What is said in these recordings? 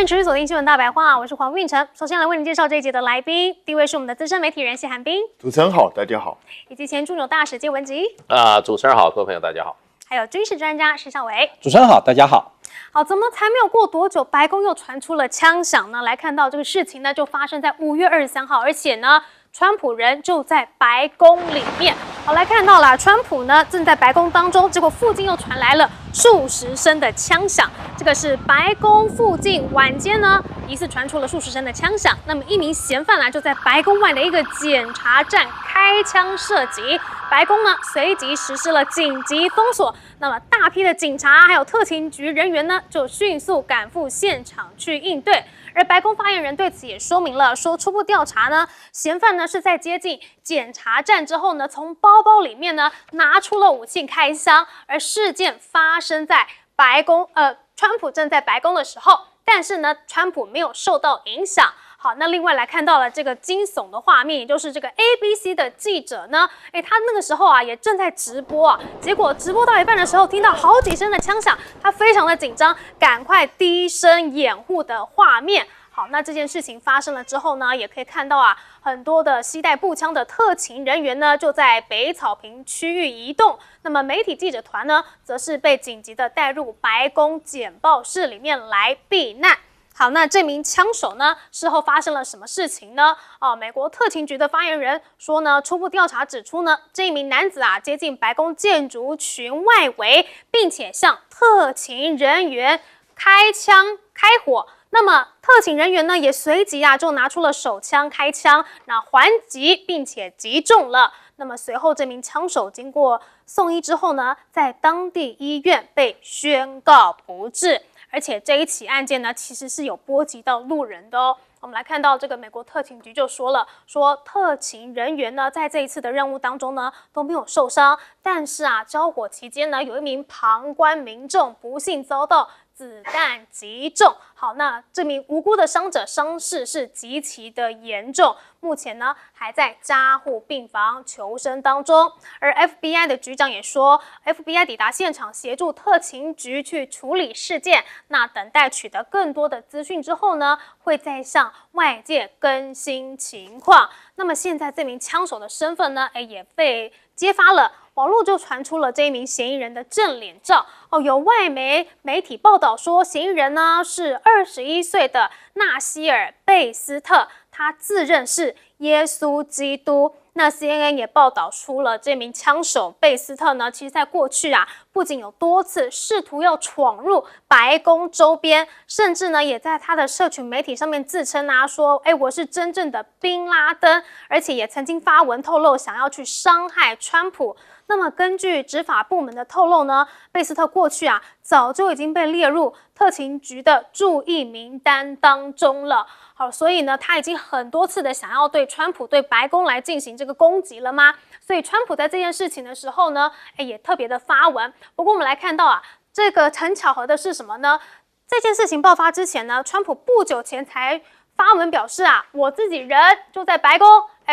迎持续锁定新闻大白话，我是黄韵成。首先来为您介绍这一节的来宾，第一位是我们的资深媒体人谢寒冰，主持人好，大家好，以及前驻纽大使谢文吉，主持人好，各位朋友大家好，还有军事专家施孝伟。主持人好，大家好。好，怎么才没有过多久，白宫又传出了枪响呢？来看到这个事情呢，就发生在5月23号，而且呢，川普人就在白宫里面。好，来看到了，川普呢正在白宫当中，结果附近又传来了数十声的枪响。这个是白宫附近晚间呢，疑似传出了数十声的枪响。那么一名嫌犯就在白宫外的一个检查站开枪射击。白宫呢随即实施了紧急封锁，那么大批的警察还有特勤局人员呢就迅速赶赴现场去应对。而白宫发言人对此也说明了，说初步调查呢，嫌犯呢是在接近检查站之后呢，从包包里面呢拿出了武器开枪，而事件发生在白宫，川普正在白宫的时候，但是呢，川普没有受到影响。好，那另外来看到了这个惊悚的画面，也就是这个 ABC 的记者呢，他那个时候也正在直播结果直播到一半的时候，听到好几声的枪响，他非常的紧张，赶快低声掩护的画面。好，那这件事情发生了之后呢，也可以看到很多的携带步枪的特勤人员呢，就在北草坪区域移动。那么媒体记者团呢，则是被紧急的带入白宫简报室里面来避难。好，那这名枪手呢，事后发生了什么事情呢？美国特勤局的发言人说呢，初步调查指出呢，这一名男子接近白宫建筑群外围，并且向特勤人员开枪开火。那么特勤人员呢，也随即就拿出了手枪开枪，那还击并且击中了。那么随后这名枪手经过送医之后呢，在当地医院被宣告不治。而且这一起案件呢，其实是有波及到路人的哦。我们来看到这个美国特勤局就说了，说特勤人员呢，在这一次的任务当中呢，都没有受伤，但是交火期间呢，有一名旁观民众不幸遭到子弹击中。好，那这名无辜的伤者伤势是极其的严重，目前呢还在加护病房求生当中。而 FBI 的局长也说 ，FBI 抵达现场协助特勤局去处理事件，那等待取得更多的资讯之后呢，会再向外界更新情况。那么现在这名枪手的身份呢，也被揭发了。网络就传出了这一名嫌疑人的正脸照有外媒体报道说，嫌疑人呢是21岁的纳西尔·贝斯特，他自认是耶稣基督。那 CNN 也报道出了这名枪手贝斯特呢，其实在过去不仅有多次试图要闯入白宫周边，甚至呢也在他的社群媒体上面自称说我是真正的宾拉登，而且也曾经发文透露想要去伤害川普。那么根据执法部门的透露呢，贝斯特过去早就已经被列入特勤局的注意名单当中了。好，所以呢，他已经很多次的想要对川普、对白宫来进行这个攻击了吗？所以川普在这件事情的时候呢，也特别的发文。不过我们来看到这个很巧合的是什么呢？这件事情爆发之前呢，川普不久前才发文表示我自己人就在白宫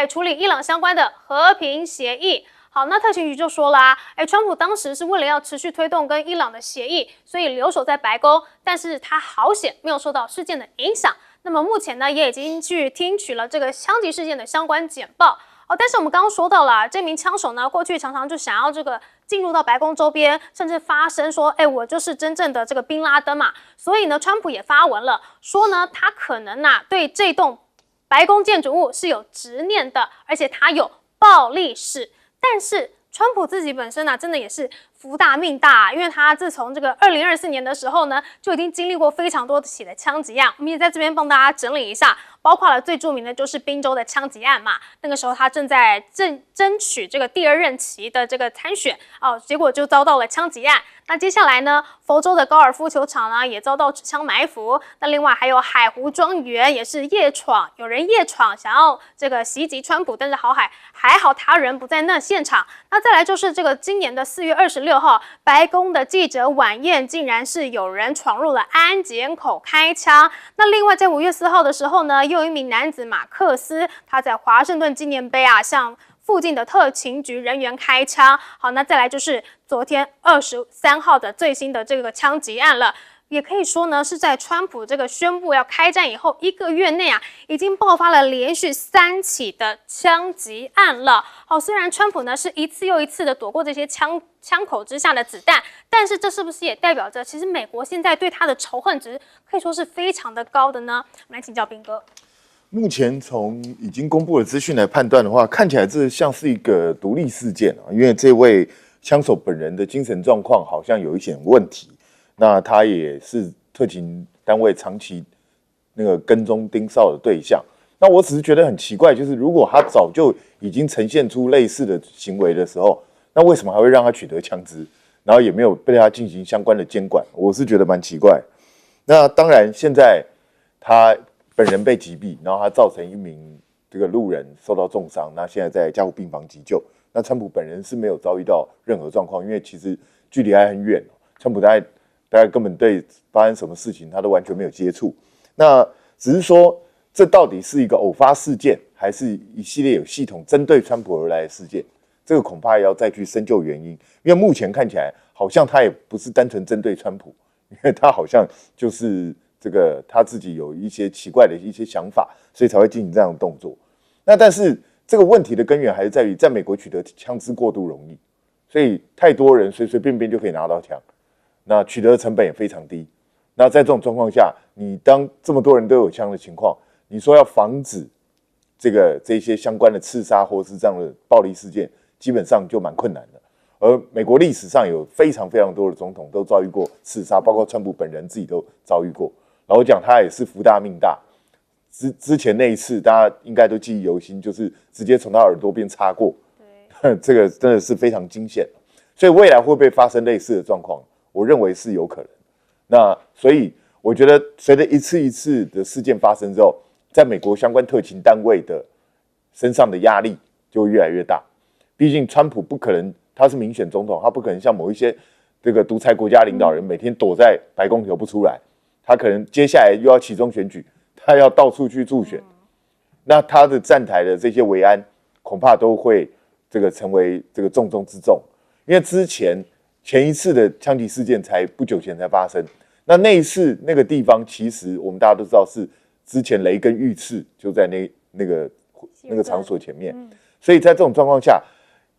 处理伊朗相关的和平协议。好，那特勤局就说了川普当时是为了要持续推动跟伊朗的协议，所以留守在白宫，但是他好险没有受到事件的影响。那么目前呢，也已经去听取了这个枪击事件的相关简报但是我们刚刚说到了这名枪手呢，过去常常就想要这个进入到白宫周边，甚至发声说我就是真正的这个宾拉登嘛。所以呢，川普也发文了，说呢他可能对这栋白宫建筑物是有执念的，而且他有暴力史。但是川普自己本身真的也是福大命大因为他自从这个2024年的时候呢，就已经经历过非常多起的枪击案。我们也在这边帮大家整理一下，包括了最著名的就是宾州的枪击案嘛。那个时候他正在争取这个第2任期的这个参选结果就遭到了枪击案。那接下来呢，佛州的高尔夫球场呢也遭到持枪埋伏。那另外还有海湖庄园也是有人夜闯想要这个袭击川普，但是还好他人不在那现场。那再来就是这个今年的4月26号，白宫的记者晚宴竟然是有人闯入了安检口开枪。那另外在5月4号的时候呢，又有一名男子马克思，他在华盛顿纪念碑向附近的特勤局人员开枪。好，那再来就是昨天23号的最新的这个枪击案了。也可以说呢，是在川普这个宣布要开战以后1个月内啊，已经爆发了连续3起的枪击案了。好，虽然川普呢是一次又一次的躲过这些枪口之下的子弹，但是这是不是也代表着，其实美国现在对他的仇恨值可以说是非常的高的呢？我们来请教彬哥。目前从已经公布的资讯来判断的话，看起来这像是一个独立事件啊，因为这位枪手本人的精神状况好像有一些问题。那他也是特勤单位长期那个跟踪盯梢的对象。那我只是觉得很奇怪，就是如果他早就已经呈现出类似的行为的时候，那为什么还会让他取得枪支，然后也没有对他进行相关的监管？我是觉得蛮奇怪。那当然，现在他本人被击毙，然后他造成一名这个路人受到重伤，那现在在加护病房急救。那川普本人是没有遭遇到任何状况，因为其实距离还很远，川普大概根本对发生什么事情他都完全没有接触。那只是说，这到底是一个偶发事件，还是一系列有系统针对川普而来的事件？这个恐怕也要再去深究原因，因为目前看起来好像他也不是单纯针对川普，因为他好像就是这个他自己有一些奇怪的一些想法，所以才会进行这样的动作。那但是这个问题的根源还是在于，在美国取得枪支过度容易，所以太多人随随便便就可以拿到枪。那取得的成本也非常低。那在这种状况下，你当这么多人都有枪的情况，你说要防止这些相关的刺杀或是这样的暴力事件，基本上就蛮困难的。而美国历史上有非常非常多的总统都遭遇过刺杀，包括川普本人自己都遭遇过。然后讲他也是福大命大，之前那一次大家应该都记忆犹新，就是直接从他耳朵边插过，这个真的是非常惊险。所以未来会不会发生类似的状况？我认为是有可能。那所以我觉得，随着一次一次的事件发生之后，在美国相关特勤单位的身上的压力就会越来越大。毕竟川普不可能，他是民选总统，他不可能像某一些这个独裁国家领导人每天躲在白宫里不出来，他可能接下来又要期中选举，他要到处去助选，那他的站台的这些维安恐怕都会这个成为这个重中之重，因为前一次的枪击事件才不久前才发生，那一次那个地方其实我们大家都知道是之前雷根遇刺就在那个场所前面，所以在这种状况下，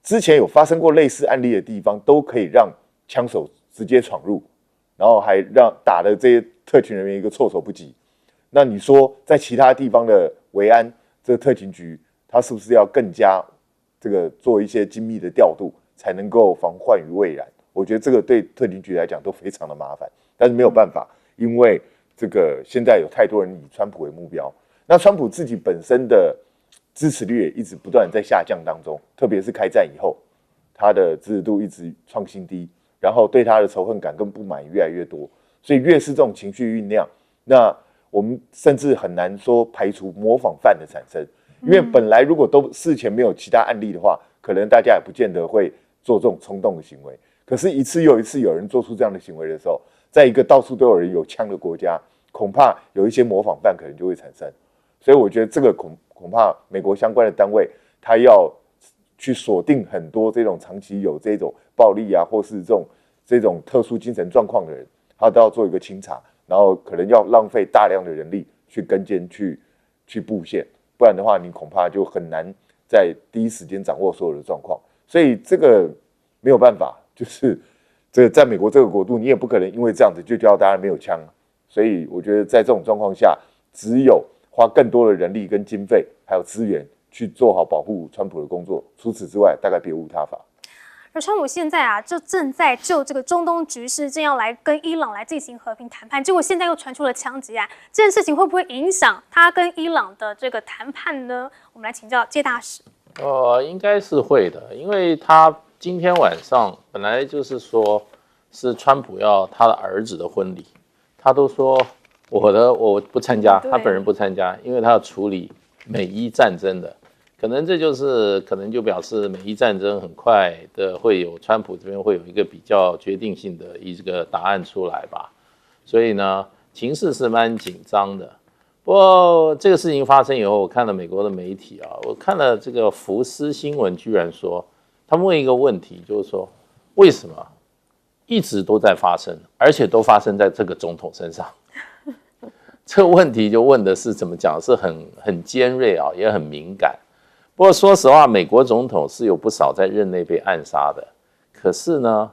之前有发生过类似案例的地方都可以让枪手直接闯入，然后还让打的这些特勤人员一个措手不及。那你说在其他地方的维安这个特勤局，他是不是要更加这个做一些精密的调度，才能够防患于未然？我觉得这个对特勤局来讲都非常的麻烦，但是没有办法，因为这个现在有太多人以川普为目标，那川普自己本身的支持率也一直不断在下降当中，特别是开战以后，他的支持度一直创新低，然后对他的仇恨感跟不满越来越多，所以越是这种情绪酝酿，那我们甚至很难说排除模仿犯的产生，因为本来如果都事前没有其他案例的话，可能大家也不见得会做这种冲动的行为。可是，一次又一次有人做出这样的行为的时候，在一个到处都有人有枪的国家，恐怕有一些模仿犯可能就会产生。所以，我觉得这个恐怕美国相关的单位，他要去锁定很多这种长期有这种暴力啊，或是这种特殊精神状况的人，他都要做一个清查，然后可能要浪费大量的人力去跟监去布线，不然的话，你恐怕就很难在第一时间掌握所有的状况。所以这个没有办法。就是这在美国这个国度，你也不可能因为这样子就叫大家没有枪，所以我觉得在这种状况下，只有花更多的人力跟经费还有资源去做好保护川普的工作，除此之外大概别无他法。而川普现在啊，就正在就这个中东局势正要来跟伊朗来进行和平谈判，结果现在又传出了枪击案，这件事情会不会影响他跟伊朗的这个谈判呢？我们来请教介大使。应该是会的，因为他今天晚上本来就是说是川普要他的儿子的婚礼，他都说我不参加，他本人不参加，因为他要处理美伊战争的，可能就表示美伊战争很快的会有川普这边会有一个比较决定性的一个答案出来吧，所以呢，情势是蛮紧张的。不过这个事情发生以后，我看了美国的媒体啊，我看了这个福斯新闻，居然说他们问一个问题，就是说为什么一直都在发生，而且都发生在这个总统身上。这个问题就问的是怎么讲，是很尖锐啊，也很敏感。不过说实话，美国总统是有不少在任内被暗杀的，可是呢，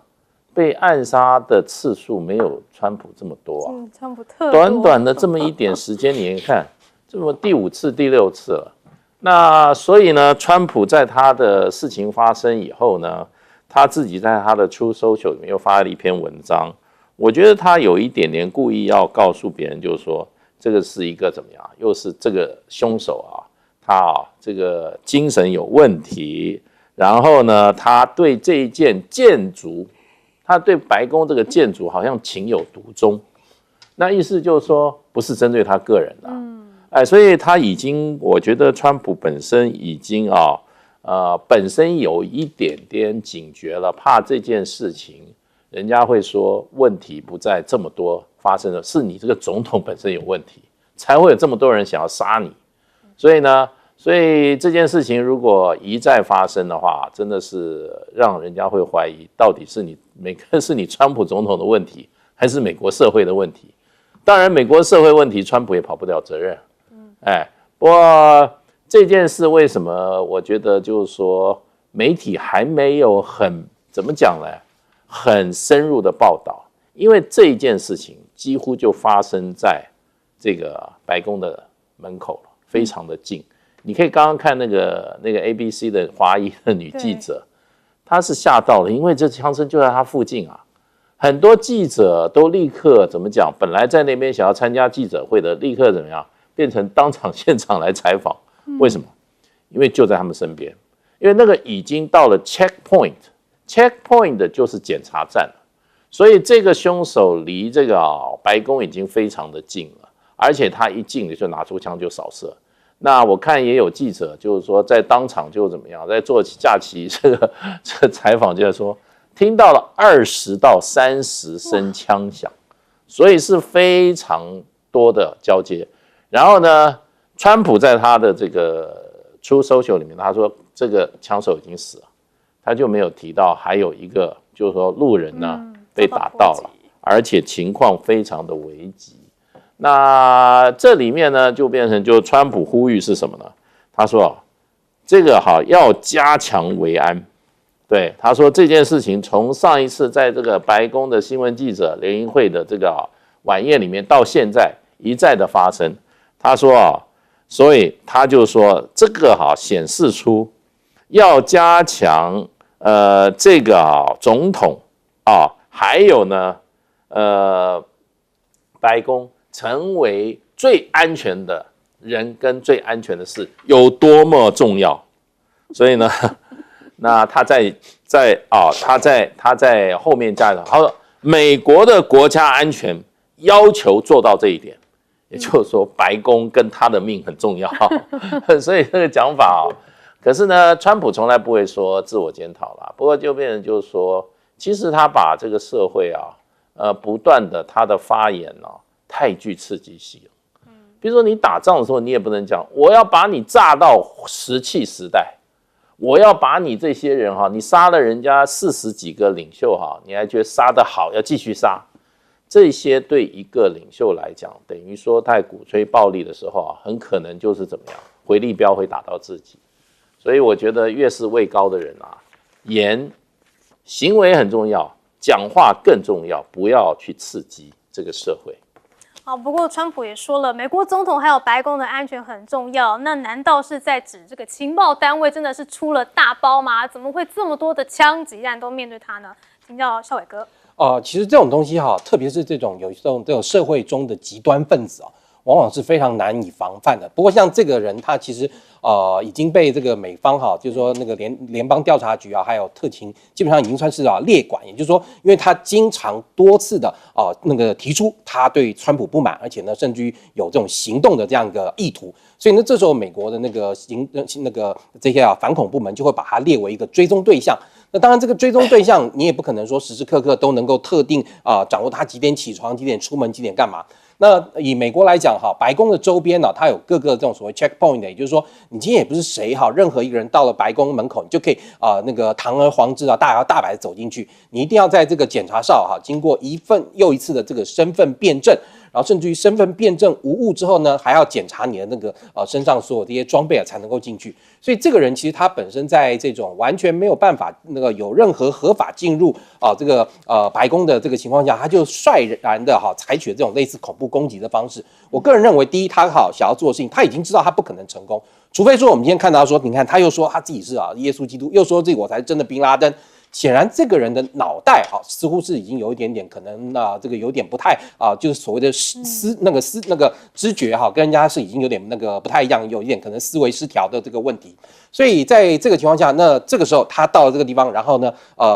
被暗杀的次数没有川普这么多啊。川普特多短短的这么一点时间，你看，这么第5次、第6次了。那所以呢，川普在他的事情发生以后呢，他自己在他的 Truth Social 里面又发了一篇文章。我觉得他有一点点故意要告诉别人，就是说这个是一个怎么样，又是这个凶手啊，他这个精神有问题，然后呢，他对这一件建筑，他对白宫这个建筑好像情有独钟。那意思就是说，不是针对他个人的，所以他已经，我觉得川普本身已经本身有一点点警觉了，怕这件事情，人家会说问题不在这么多发生的，是你这个总统本身有问题，才会有这么多人想要杀你。所以这件事情如果一再发生的话，真的是让人家会怀疑，到底是你川普总统的问题，还是美国社会的问题？当然，美国社会问题，川普也跑不了责任。不过这件事为什么我觉得就是说媒体还没有怎么讲呢？很深入的报道，因为这件事情几乎就发生在这个白宫的门口了，非常的近。你可以刚刚看那个 ABC 的华裔的女记者，她是吓到了，因为这枪声就在她附近啊。很多记者都立刻怎么讲？本来在那边想要参加记者会的，立刻怎么样？变成当场现场来采访。为什么？因为就在他们身边，因为那个已经到了 checkpoint 就是检查站了，所以这个凶手离这个白宫已经非常的近了，而且他一进就拿出枪就扫射。那我看也有记者就是说在当场就怎么样，在做假期这个采访，就是说听到了20到30声枪响，所以是非常多的交接。然后呢，川普在他的这个 Truth Social 里面，他说这个枪手已经死了，他就没有提到还有一个就是说路人呢被打到了，而且情况非常的危急。那这里面呢就变成就川普呼吁是什么呢？他说这个要加强维安。对，他说这件事情从上一次在这个白宫的新闻记者联谊会的这个晚宴里面到现在一再的发生。他说所以他就说这个显示出要加强这个总统还有呢白宫成为最安全的人跟最安全的事有多么重要。所以呢，那他在后面加上，他说美国的国家安全要求做到这一点。也就是说，白宫跟他的命很重要，所以这个讲法可是呢，川普从来不会说自我检讨啦。不过就变成就是说，其实他把这个社会不断的他的发言太具刺激性了。比如说你打仗的时候，你也不能讲我要把你炸到石器时代，我要把你这些人你杀了人家40几个领袖你还觉得杀得好，要继续杀。这些对一个领袖来讲，等于说在鼓吹暴力的时候很可能就是怎么样，回力镖会打到自己。所以我觉得越是位高的人行为很重要，讲话更重要，不要去刺激这个社会。好，不过川普也说了，美国总统还有白宫的安全很重要。那难道是在指这个情报单位真的是出了大包吗？怎么会这么多的枪击案都面对他呢？请教孝瑋哥。其实这种东西特别是这种社会中的极端分子往往是非常难以防范的。不过像这个人，他其实已经被这个美方就是说那个联邦调查局还有特勤，基本上已经算是列管。也就是说，因为他经常多次的那个提出他对川普不满，而且呢，甚至于有这种行动的这样一个意图，所以呢，这时候美国的那个这些反恐部门就会把他列为一个追踪对象。那当然，这个追踪对象你也不可能说时时刻刻都能够特定掌握他几点起床、几点出门、几点干嘛。那以美国来讲哈，白宫的周边呢，它有各个这种所谓 checkpoint， 也就是说，你今天也不是谁哈，任何一个人到了白宫门口，你就可以那个堂而皇之啊，大摇大摆的走进去，你一定要在这个检查哨哈，经过一份又一次的这个身份验证。然后甚至于身份验证无误之后呢，还要检查你的那个身上所有这些装备才能够进去。所以这个人其实他本身在这种完全没有办法那个有任何合法进入这个白宫的这个情况下，他就率然的采取这种类似恐怖攻击的方式。我个人认为，第一，他想要做的事情，他已经知道他不可能成功，除非说我们今天看到说，你看他又说他自己是耶稣基督，又说这个我才是真的宾拉登。显然，这个人的脑袋似乎是已经有一点点可能这个有点不太就是所谓的那个知觉跟人家是已经有点那个不太一样，有一点可能思维失调的这个问题。所以在这个情况下，那这个时候他到了这个地方，然后呢，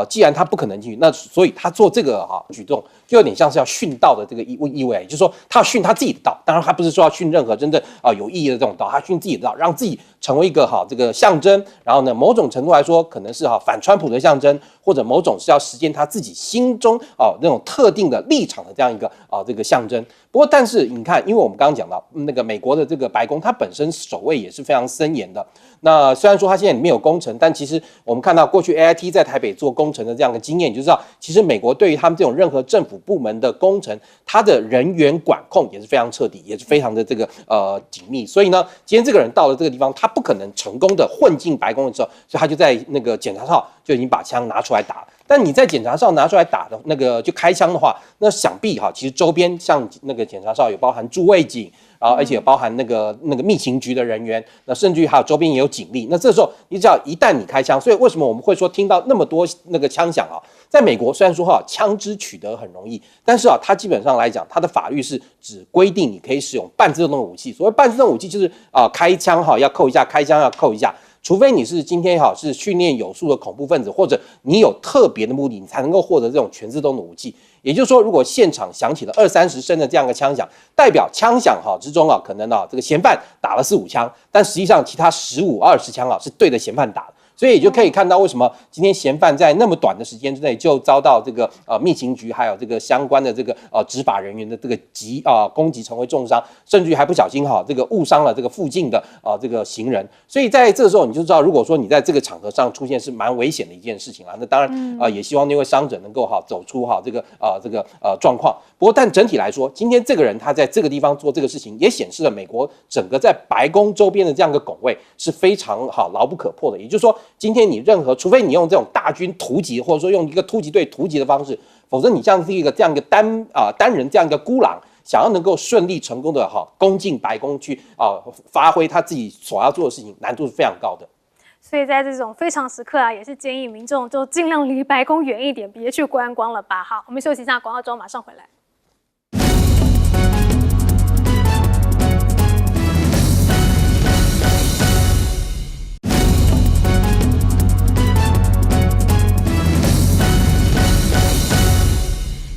既然他不可能进去，那所以他做这个举动，就有点像是要殉道的这个意味，就是说他要殉他自己的道。当然，他不是说要殉任何真正有意义的这种道，他殉自己的道，让自己成为一个这个象征。然后呢，某种程度来说，可能是反川普的象征，或者某种是要实现他自己心中那种特定的立场的这样一个这个象征。不过，但是你看，因为我们刚刚讲到那个美国的这个白宫，它本身守卫也是非常森严的。那虽然说它现在里面有工程，但其实我们看到过去 AIT 在台北做工程的这样的经验，你就知道，其实美国对于他们这种任何政府部门的工程，它的人员管控也是非常彻底，也是非常的这个紧密。所以呢，今天这个人到了这个地方，他不可能成功的混进白宫的时候，所以他就在那个检查哨就已经把枪拿出来打了。但你在检查哨拿出来打的那个就开枪的话，那想必其实周边像那个检查哨有包含驻卫警，然后而且有包含那个密情局的人员，那甚至于还有周边也有警力。那这时候你只要一旦你开枪，所以为什么我们会说听到那么多那个枪响在美国虽然说枪支取得很容易，但是它基本上来讲，它的法律是只规定你可以使用半自动武器。所谓半自动武器就是开枪要扣一下，开枪要扣一下。除非你是今天是训练有素的恐怖分子，或者你有特别的目的，你才能够获得这种全自动的武器。也就是说，如果现场响起了20-30声的这样的枪响，代表枪响之中可能这个嫌犯打了4-5枪，但实际上其他15-20枪是对着嫌犯打的。所以也就可以看到为什么今天嫌犯在那么短的时间之内就遭到这个密情局还有这个相关的这个执法人员的这个攻击，成为重伤，甚至于还不小心这个误伤了这个附近的这个行人。所以在这个时候你就知道，如果说你在这个场合上出现是蛮危险的一件事情那当然也希望那位伤者能够走出这个状况。不过但整体来说，今天这个人他在这个地方做这个事情，也显示了美国整个在白宫周边的这样一个拱卫是非常牢不可破的。也就是说，今天你任何，除非你用这种大军突击，或者说用一个突击队突击的方式，否则你像是一个这样一个单人这样一个孤狼，想要能够顺利成功的攻进白宫去发挥他自己所要做的事情，难度是非常高的。所以在这种非常时刻也是建议民众就尽量离白宫远一点，别去观光了吧。好，我们休息一下广告之后马上回来。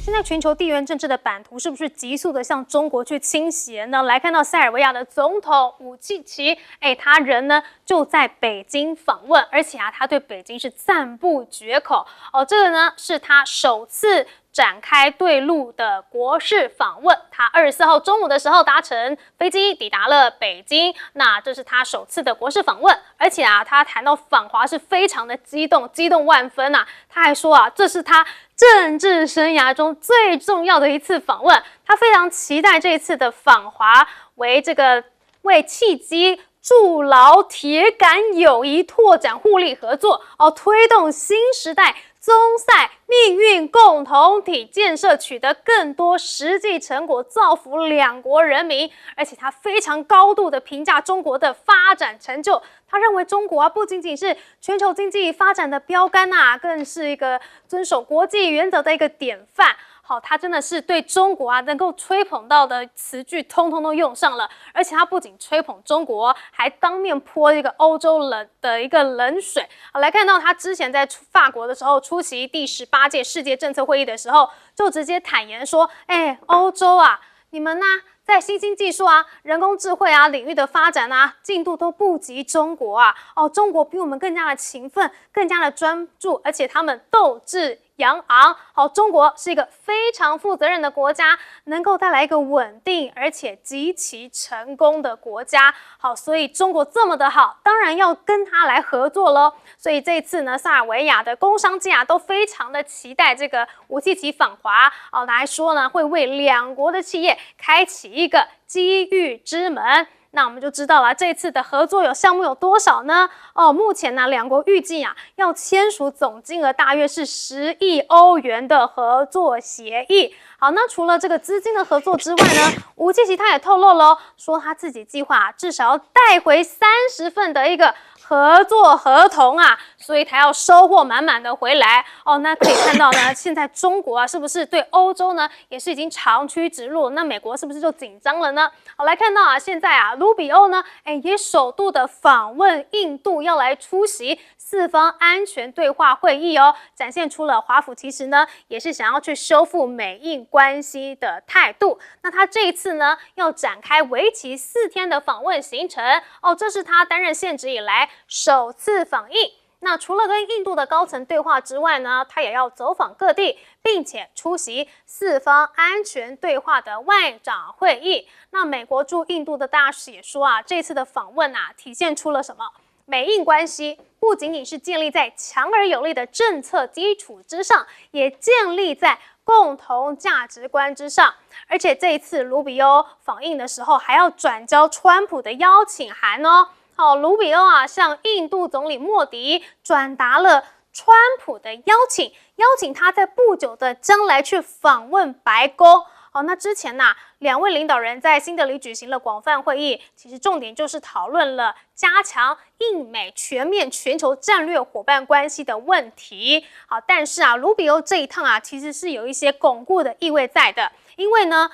现在全球地缘政治的版图是不是急速的向中国去倾斜呢？来看到塞尔维亚的总统武契奇，他人呢就在北京访问，而且他对北京是赞不绝口这个呢是他首次展开对陆的国事访问。他24号中午的时候搭乘飞机抵达了北京，那这是他首次的国事访问，而且他谈到访华是非常的激动万分他还说这是他政治生涯中最重要的一次访问，他非常期待这一次的访华为契机筑牢铁杆友谊，拓展互利合作推动新时代中塞命运共同体建设取得更多实际成果，造福两国人民。而且他非常高度的评价中国的发展成就，他认为中国不仅仅是全球经济发展的标杆更是一个遵守国际原则的一个典范。他真的是对中国能够吹捧到的词句通通都用上了，而且他不仅吹捧中国，还当面泼一个欧洲的一个冷水。来看到他之前在法国的时候出席第18届世界政策会议的时候，就直接坦言说欧洲你们在新兴技术啊、人工智慧啊领域的发展啊，进度都不及中国啊。中国比我们更加的勤奋，更加的专注，而且他们斗志扬昂。中国是一个非常负责任的国家，能够带来一个稳定而且极其成功的国家。所以中国这么的好，当然要跟他来合作咯。所以这一次呢，塞尔维亚的工商界啊都非常的期待这个武契奇访华来说呢，会为两国的企业开启一个机遇之门。那我们就知道了，这次的合作项目有多少呢？目前呢，两国预计啊要签署总金额大约是10亿欧元的合作协议。好，那除了这个资金的合作之外呢，武契奇他也透露了，说他自己计划至少要带回30份的一个合作合同啊，所以他要收获满满的回来那可以看到呢，现在中国啊是不是对欧洲呢也是已经长驱直入？那美国是不是就紧张了呢？好，来看到啊，现在啊，卢比欧呢，也首度的访问印度，要来出席4方安全对话会议展现出了华府其实呢也是想要去修复美印关系的态度。那他这一次呢要展开为期4天的访问行程这是他担任现职以来首次访印。那除了跟印度的高层对话之外呢，他也要走访各地，并且出席4方安全对话的外长会议。那美国驻印度的大使也说啊，这次的访问啊，体现出了什么？美印关系不仅仅是建立在强而有力的政策基础之上，也建立在共同价值观之上。而且这一次卢比欧访印的时候，还要转交川普的邀请函卢比欧啊向印度总理莫迪转达了川普的邀请他在不久的将来去访问白宫。那之前两位领导人在新德里举行了广泛会议，其实重点就是讨论了加强印美全面全球战略伙伴关系的问题。好，但是卢比欧这一趟其实是有一些巩固的意味在的，因为呢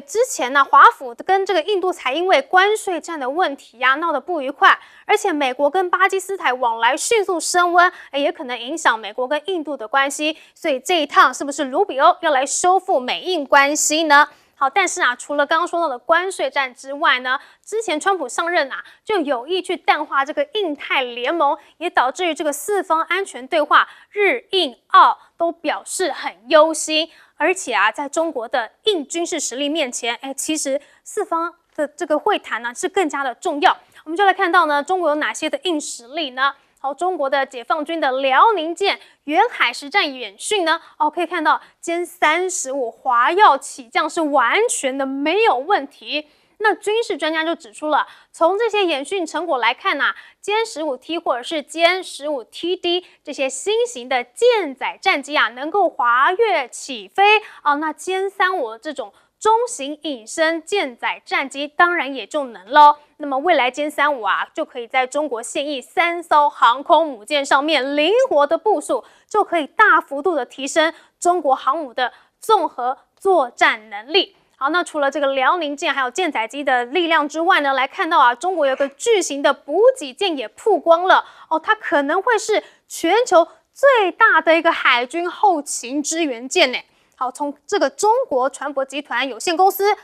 之前华府跟这个印度才因为关税战的问题闹得不愉快，而且美国跟巴基斯坦往来迅速升温，也可能影响美国跟印度的关系。所以这一趟是不是卢比欧要来修复美印关系呢？好，但是除了刚刚说到的关税战之外呢，之前川普上任就有意去淡化这个印太联盟，也导致于这个4方安全对话日印澳都表示很忧心。而且在中国的印军事实力面前，其实4方的这个会谈呢是更加的重要。我们就来看到呢，中国有哪些的硬实力呢？好，中国的解放军的辽宁舰远海实战演训呢，可以看到歼35华耀起降是完全的没有问题。那军事专家就指出了，从这些演训成果来看歼15T 或者是歼15TD 这些新型的舰载战机能够滑跃起飞那歼35这种中型隐身舰载战机当然也就能咯。那么未来歼35就可以在中国现役3艘航空母舰上面灵活的部署，就可以大幅度的提升中国航母的综合作战能力。好，那除了这个辽宁舰还有舰载机的力量之外呢，来看到中国有个巨型的补给舰也曝光了它可能会是全球最大的一个海军后勤支援舰呢。好，从这个中国船舶集团有限公司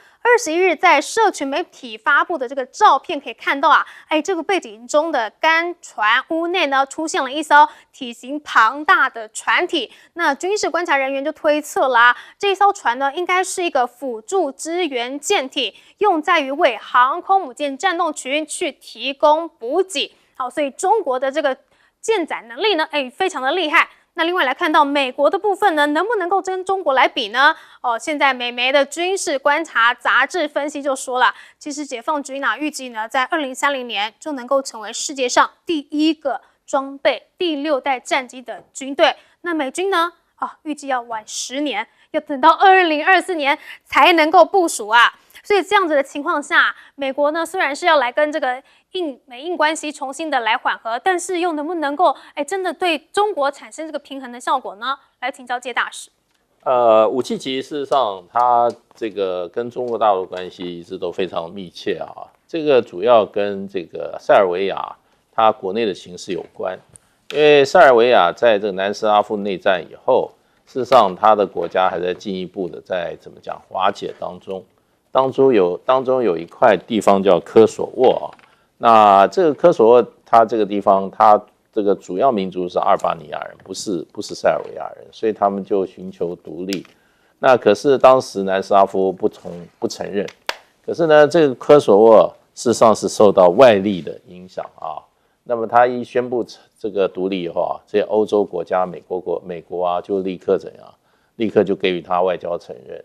21日在社群媒体发布的这个照片可以看到这个背景中的干船屋内呢出现了一艘体型庞大的船体。那军事观察人员就推测了这艘船呢应该是一个辅助支援舰体，用在于为航空母舰战斗群去提供补给。好，所以中国的这个舰载能力呢非常的厉害。那另外来看到美国的部分呢，能不能够跟中国来比呢？现在美媒的军事观察杂志分析就说了，其实解放军预计呢，在2030年就能够成为世界上第1个装备第6代战机的军队。那美军呢，预计要晚10年，要等到2024年才能够部署所以这样子的情况下，美国呢虽然是要来跟这个美印关系重新的来缓和，但是又能不能够真的对中国产生这个平衡的效果呢？来请教介大使。武契奇事实上他这个跟中国大陆关系一直都非常密切这个主要跟这个塞尔维亚它国内的形势有关，因为塞尔维亚在这个南斯拉夫内战以后，事实上它的国家还在进一步的在怎么讲瓦解当中。当中有一块地方叫科索沃啊。那这个科索沃，它这个地方，它这个主要民族是阿尔巴尼亚人，不是塞尔维亚人，所以他们就寻求独立。那可是当时南斯拉夫不承认。可是呢，这个科索沃事实上是受到外力的影响啊。那么他一宣布这个独立以后啊，这些欧洲国家，美国啊，就立刻怎样？立刻就给予他外交承认。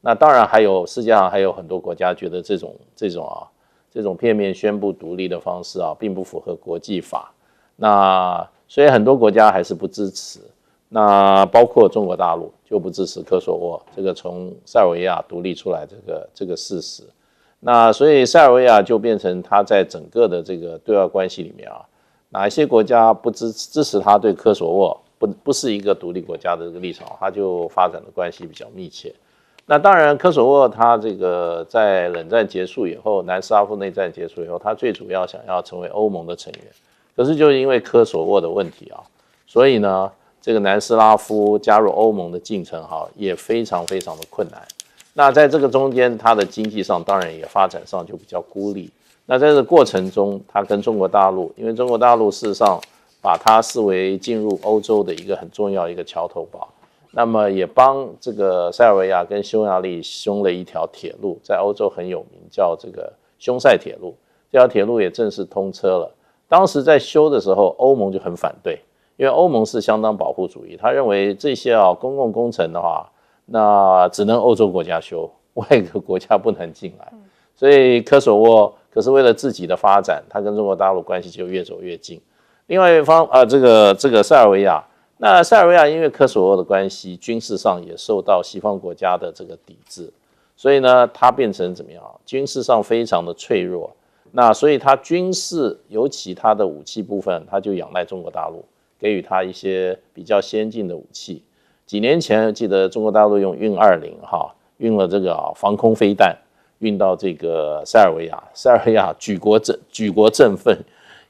那当然还有世界上还有很多国家觉得这种片面宣布独立的方式啊，并不符合国际法。那所以很多国家还是不支持。那包括中国大陆就不支持科索沃这个从塞尔维亚独立出来这个事实。那所以塞尔维亚就变成他在整个的这个对外关系里面啊，哪一些国家不支持他对科索沃不是一个独立国家的这个立场，他就发展的关系比较密切。那当然，科索沃它这个在冷战结束以后，南斯拉夫内战结束以后，它最主要想要成为欧盟的成员，可是就因为科索沃的问题啊，所以呢，这个南斯拉夫加入欧盟的进程哈也非常非常的困难。那在这个中间，它的经济上当然也发展上就比较孤立。那在这个过程中，它跟中国大陆，因为中国大陆事实上把它视为进入欧洲的一个很重要的一个桥头堡。那么也帮这个塞尔维亚跟匈牙利修了一条铁路，在欧洲很有名，叫这个匈塞铁路。这条铁路也正式通车了。当时在修的时候，欧盟就很反对，因为欧盟是相当保护主义，他认为这些公共工程的话，那只能欧洲国家修，外国国家不能进来。所以科索沃可是为了自己的发展，他跟中国大陆关系就越走越近。另外一方这个塞尔维亚。那塞尔维亚因为科索沃的关系，军事上也受到西方国家的这个抵制，所以呢，它变成怎么样？军事上非常的脆弱。那所以它军事，尤其它的武器部分，它就仰赖中国大陆，给予它一些比较先进的武器。几年前记得中国大陆用运20运了这个防空飞弹，运到这个塞尔维亚，塞尔维亚举国振奋。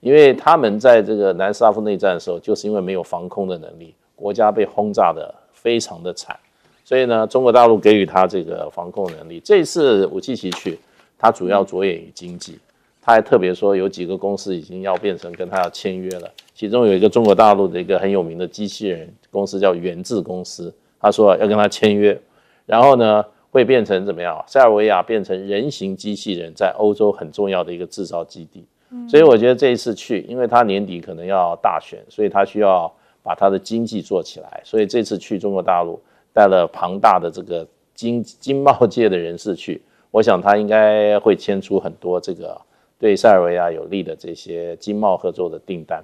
因为他们在这个南斯拉夫内战的时候，就是因为没有防空的能力，国家被轰炸的非常的惨，所以呢，中国大陆给予他这个防空能力。这次武器奇趣，他主要着眼于经济，他还特别说有几个公司已经要变成跟他要签约了，其中有一个中国大陆的一个很有名的机器人公司叫源自公司，他说要跟他签约，然后呢会变成怎么样？塞尔维亚变成人形机器人在欧洲很重要的一个制造基地。所以我觉得这一次去，因为他年底可能要大选，所以他需要把他的经济做起来。所以这次去中国大陆，带了庞大的这个经贸界的人士去，我想他应该会签出很多这个对塞尔维亚有利的这些经贸合作的订单。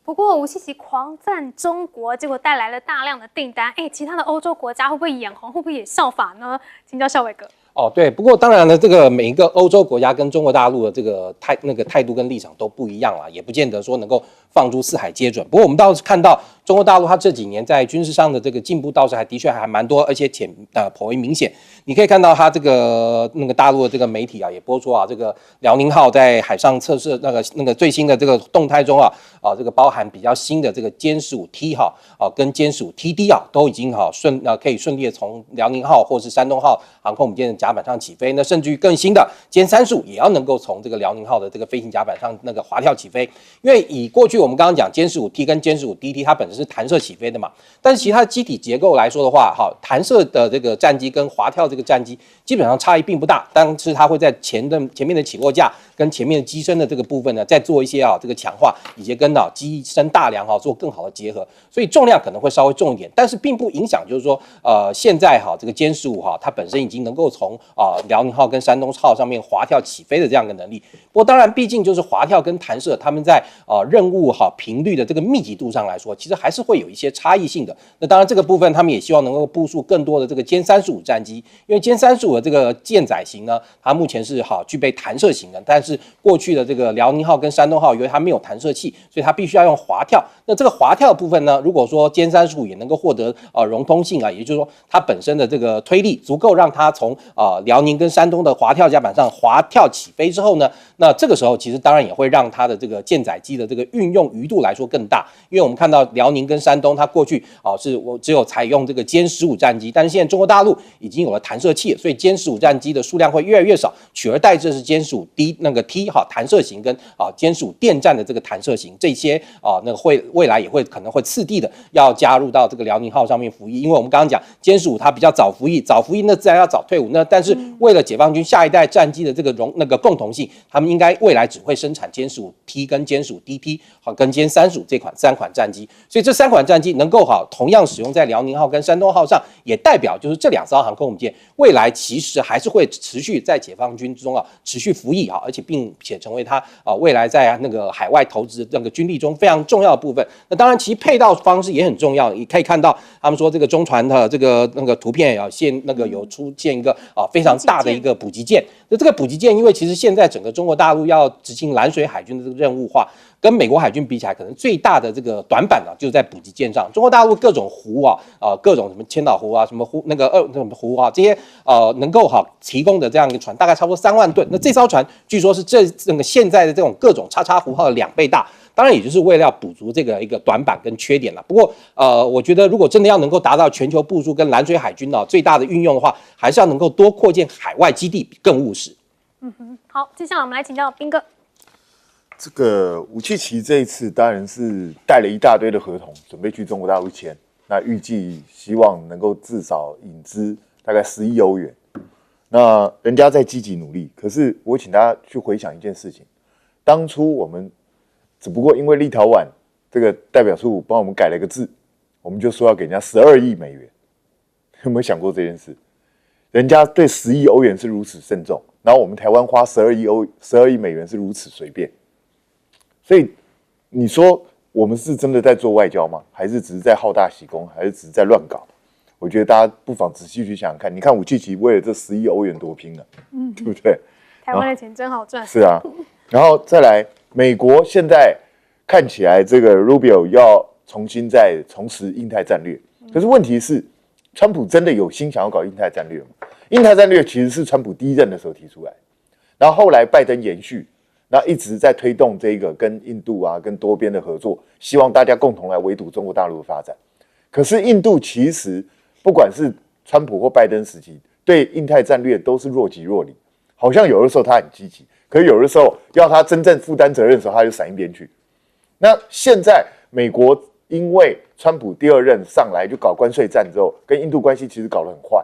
不过吴锡奇狂赞中国，结果带来了大量的订单。其他的欧洲国家会不会眼红？会不会也效法呢？请教孝瑋哥。对，不过当然呢，这个每一个欧洲国家跟中国大陆的这个态度跟立场都不一样啦，也不见得说能够放诸四海皆准。不过我们倒是看到中国大陆它这几年在军事上的这个进步倒是的确还蛮多，而且颇为明显。你可以看到它这个大陆的这个媒体也播出这个辽宁号在海上测试那个最新的这个动态中这个包含比较新的这个歼15T跟歼15TD都已经可以顺利的从辽宁号或是山东号航空母舰的甲板上起飞，那甚至于更新的歼35也要能够从这个辽宁号的这个飞行甲板上滑跳起飞。因为以过去我们刚刚讲歼15T跟歼15DT它本身是弹射起飞的嘛，但是其他的机体结构来说的话，弹射的这个战机跟滑跳这个战机基本上差异并不大，但是它会在前面的起落架跟前面的机身的这个部分呢，再做一些这个强化，以及跟机身大梁做更好的结合，所以重量可能会稍微重一点，但是并不影响就是说现在这个歼15它本身已经能够从辽宁号跟山东号上面滑跳起飞的这样的能力。不过当然毕竟就是滑跳跟弹射他们在任务频率的这个密集度上来说，其实还是会有一些差异性的。那当然这个部分他们也希望能够部署更多的这个歼35战机，因为歼35的这个舰载型呢，它目前是具备弹射型的，但是过去的这个辽宁号跟山东号由于它没有弹射器，所以它必须要用滑跳。那这个滑跳的部分呢，如果说歼35也能够获得融通性也就是说它本身的这个推力足够让它从辽宁跟山东的滑跳甲板上滑跳起飞之后呢，那这个时候其实当然也会让它的这个舰载机的这个运用余度来说更大，因为我们看到辽宁跟山东它过去只有采用这个歼15战机，但是现在中国大陆已经有了弹射器，所以歼15战机的数量会越来越少，取而代之的是歼15D那个 T 弹射型跟歼15电战的这个弹射型，这些那个未来也会可能会次第的要加入到这个辽宁号上面服役，因为我们刚刚讲歼15它比较早服役那自然要早退伍，那但是为了解放军下一代战机的这个共同性，他们应该未来只会生产歼15T跟歼15DT 跟歼35这3款战机，所以这3款战机能够同样使用在辽宁号跟山东号上，也代表就是这2艘航空母舰未来其实还是会持续在解放军之中持续服役而且并且成为它未来在那个海外投资的那个军力中非常重要的部分。那当然其实配套方式也很重要，你可以看到他们说这个中船的这个图片有出现一个非常大的一个补给舰。那这个补给舰因为其实现在整个中国大陆要执行蓝水海军的这个任务化，跟美国海军比起来，可能最大的这个短板就是在补给舰上。中国大陆各种湖各种什么千岛湖什么湖什么湖这些能够提供的这样一个船，大概差不多3万吨。那这艘船据说是现在的这种各种叉叉湖号的2倍大。当然，也就是为了要补足这个一个短板跟缺点了。不过，我觉得如果真的要能够达到全球部署跟蓝水海军最大的运用的话，还是要能够多扩建海外基地，更务实。好，接下来我们来请教彬哥。这个武契奇这一次当然是带了一大堆的合同，准备去中国大陆签。那预计希望能够至少引资大概11亿欧元。那人家在积极努力，可是我请大家去回想一件事情：当初我们只不过因为立陶宛这个代表处帮我们改了一个字，我们就说要给人家12亿美元。有没有想过这件事？人家对10亿欧元是如此慎重，然后我们台湾花12亿美元是如此随便。所以你说我们是真的在做外交吗？还是只是在好大喜功？还是只是在乱搞？我觉得大家不妨仔细去想想看。你看武契奇为了这10亿欧元多拼了，对不对？台湾的钱真好赚。是啊，然后再来，美国现在看起来这个 Rubio 要重拾印太战略，可是问题是，川普真的有心想要搞印太战略吗？印太战略其实是川普第一任的时候提出来，然后后来拜登延续。那一直在推动这个跟印度跟多边的合作，希望大家共同来围堵中国大陆的发展。可是印度其实不管是川普或拜登时期，对印太战略都是若即若离，好像有的时候他很积极，可是有的时候要他真正负担责任的时候，他就闪一边去。那现在美国因为川普第2任上来就搞关税战之后，跟印度关系其实搞得很坏。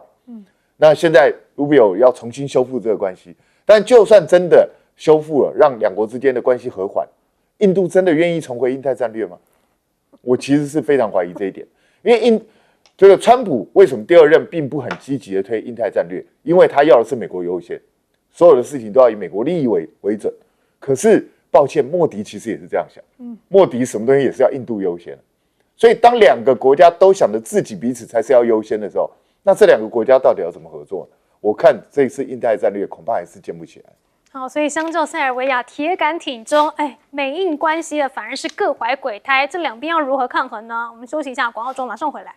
那现在 Rubio 要重新修复这个关系，但就算真的修复了，让2国之间的关系和缓，印度真的愿意重回印太战略吗？我其实是非常怀疑这一点，因为这个川普为什么第2任并不很积极的推印太战略？因为他要的是美国优先，所有的事情都要以美国利益为准。可是抱歉，莫迪其实也是这样想，莫迪什么东西也是要印度优先。所以当2个国家都想着自己彼此才是要优先的时候，那这2个国家到底要怎么合作呢？我看这一次印太战略恐怕还是建不起来。好，所以相较塞尔维亚铁杆挺中，美印关系反而是各怀鬼胎，这2边要如何抗衡呢？我们休息一下，广告中马上回来。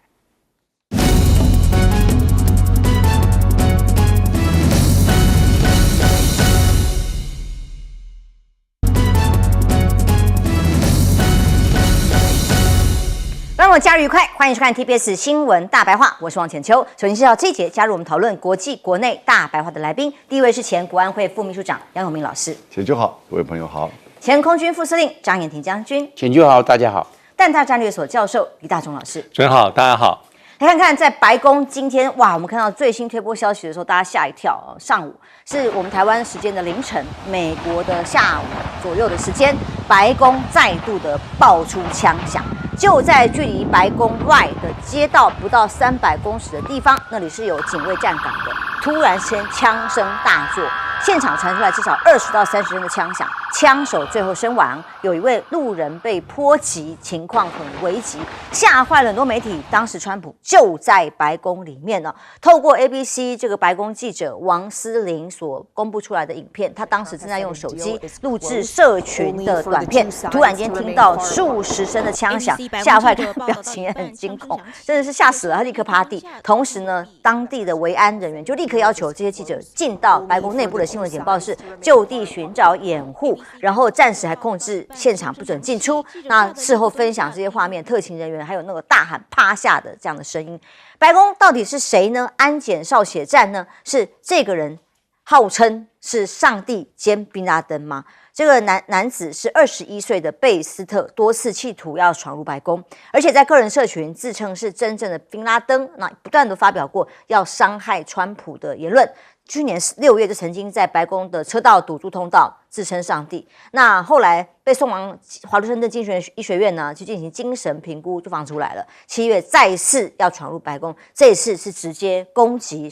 让我假日愉快，欢迎收看 TBS 新闻大白话，我是王浅秋。首先介绍这一节加入我们讨论国际国内大白话的来宾，第一位是前国安会副秘书长杨永明老师，浅秋好，各位朋友好；前空军副司令张延廷将军，浅秋好，大家好；淡大战略所教授李大中老师，真好，大家好。来看看在白宫今天，哇，我们看到最新推播消息的时候，大家吓一跳。上午是我们台湾时间的凌晨，美国的下午左右的时间，白宫再度的爆出枪响。就在距离白宫外的街道不到300公尺的地方，那里是有警卫站岗的。突然间枪声大作，现场传出来至少20到30声的枪响，枪手最后身亡，有一位路人被波及，情况很危急，吓坏了很多媒体。当时川普就在白宫里面呢，透过 ABC 这个白宫记者王思玲所公布出来的影片，他当时正在用手机录制社群的短片，突然间听到数十声的枪响，吓坏了，表情也很惊恐，真的是吓死了，他立刻趴地。同时呢，当地的维安人员就立刻要求这些记者进到白宫内部的新闻简报室，就地寻找掩护，然后暂时还控制现场不准进出。那事后分享这些画面，特勤人员还有那个大喊趴下的这样的声音。白宫到底是谁呢？安检少血战呢？是这个人号称是上帝兼宾拉登吗？这个男子是21岁的贝斯特，多次企图要闯入白宫，而且在个人社群自称是真正的宾拉登，那不断的发表过要伤害川普的言论。去年6月就曾经在白宫的车道堵住通道，自称上帝。那后来被送往华盛顿精神医学院呢，去进行精神评估，就放出来了。7月再次要闯入白宫，这一次是直接攻击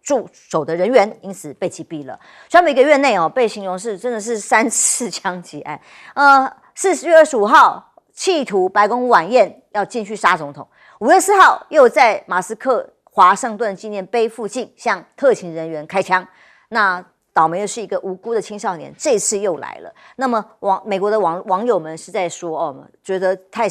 驻守的人员，因此被击毙了。川普1个月内被形容是真的是3次枪击案。4月25号企图白宫晚宴要进去杀总统，5月4号又在马斯克华盛顿纪念碑附近向特勤人员开枪。那倒霉的是一个无辜的青少年，这次又来了。那么美国的网友们是在说觉得太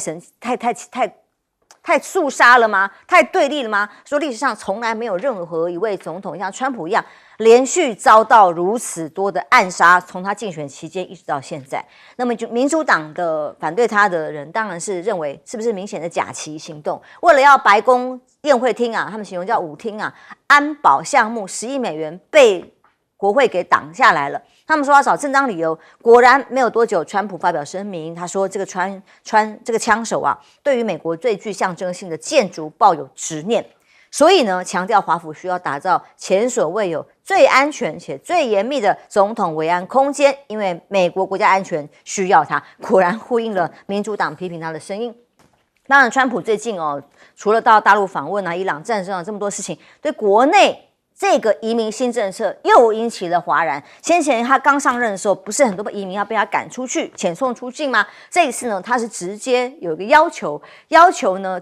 肃杀了吗？太对立了吗？说历史上从来没有任何一位总统像川普一样连续遭到如此多的暗杀，从他竞选期间一直到现在。那么就民主党的反对他的人当然是认为是不是明显的假旗行动，为了要白宫宴会厅他们形容叫舞厅安保项目10亿美元被国会给挡下来了。他们说要找正当理由，果然没有多久，川普发表声明，他说这个这个枪手对于美国最具象征性的建筑抱有执念，所以呢，强调华府需要打造前所未有、最安全且最严密的总统维安空间，因为美国国家安全需要它。果然呼应了民主党批评他的声音。当然，川普最近除了到大陆访问伊朗战争这么多事情，对国内这个移民新政策又引起了哗然。先前他刚上任的时候，不是很多移民要被他赶出去、遣送出境吗？这一次呢，他是直接有一个要求呢，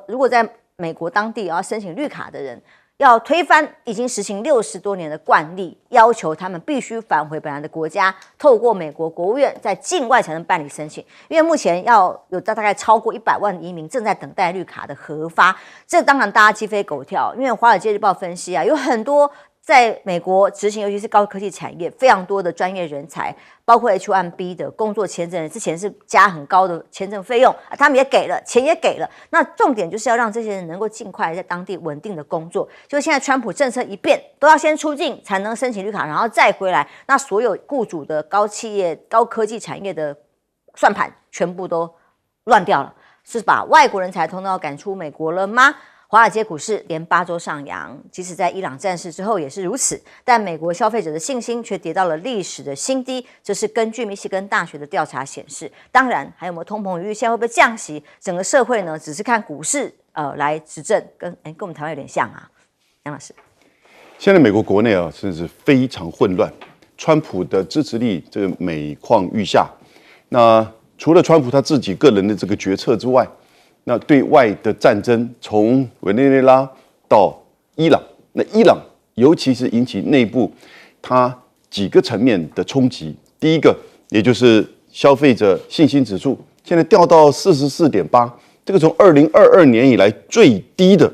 如果在美国当地要申请绿卡的人，要推翻已经实行60多年的惯例，要求他们必须返回本来的国家，透过美国国务院在境外才能办理申请。因为目前要有大概超过100万移民正在等待绿卡的核发，这当然大家鸡飞狗跳。因为《华尔街日报》分析有很多在美国执行，尤其是高科技产业，非常多的专业人才，包括 H1B 的工作签证，之前是加很高的签证费用，他们也给了，钱也给了。那重点就是要让这些人能够尽快在当地稳定的工作。就现在川普政策一变，都要先出境才能申请绿卡，然后再回来。那所有雇主的高企业、高科技产业的算盘全部都乱掉了，是把外国人才通通要赶出美国了吗？华尔街股市连8周上扬，即使在伊朗战事之后也是如此，但美国消费者的信心却跌到了历史的新低，这是根据密西根大学的调查显示。当然，还有没有通膨余裕，现在会不会降息，整个社会呢只是看股市来执政，跟我们台湾有点像杨老师。现在美国国内真是非常混乱，川普的支持力这个每况愈下。那除了川普他自己个人的这个决策之外，那对外的战争从委内瑞拉到伊朗，那伊朗尤其是引起内部它几个层面的冲击。第一个，也就是消费者信心指数现在掉到44.8，这个从2022年以来最低的。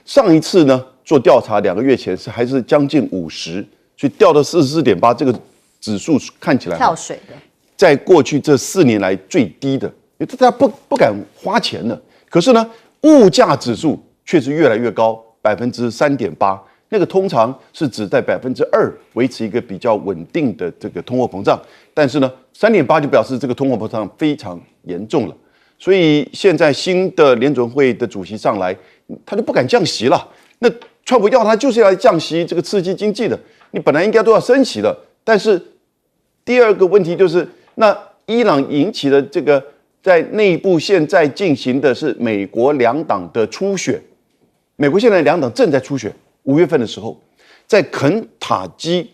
上一次呢做调查2个月前还是将近50，所以掉到44.8，这个指数看起来跳水的，在过去这4年来最低的，因为大家不敢花钱了。可是呢，物价指数却是越来越高，3.8%，那个通常是指在2%维持一个比较稳定的这个通货膨胀，但是呢，3.8就表示这个通货膨胀非常严重了。所以现在新的联准会的主席上来，他就不敢降息了。那川普要他就是要降息，这个刺激经济的，你本来应该都要升息了。但是第二个问题就是，那伊朗引起的这个。在内部现在进行的是美国2党的初选，美国现在2党正在初选，5月份的时候，在肯塔基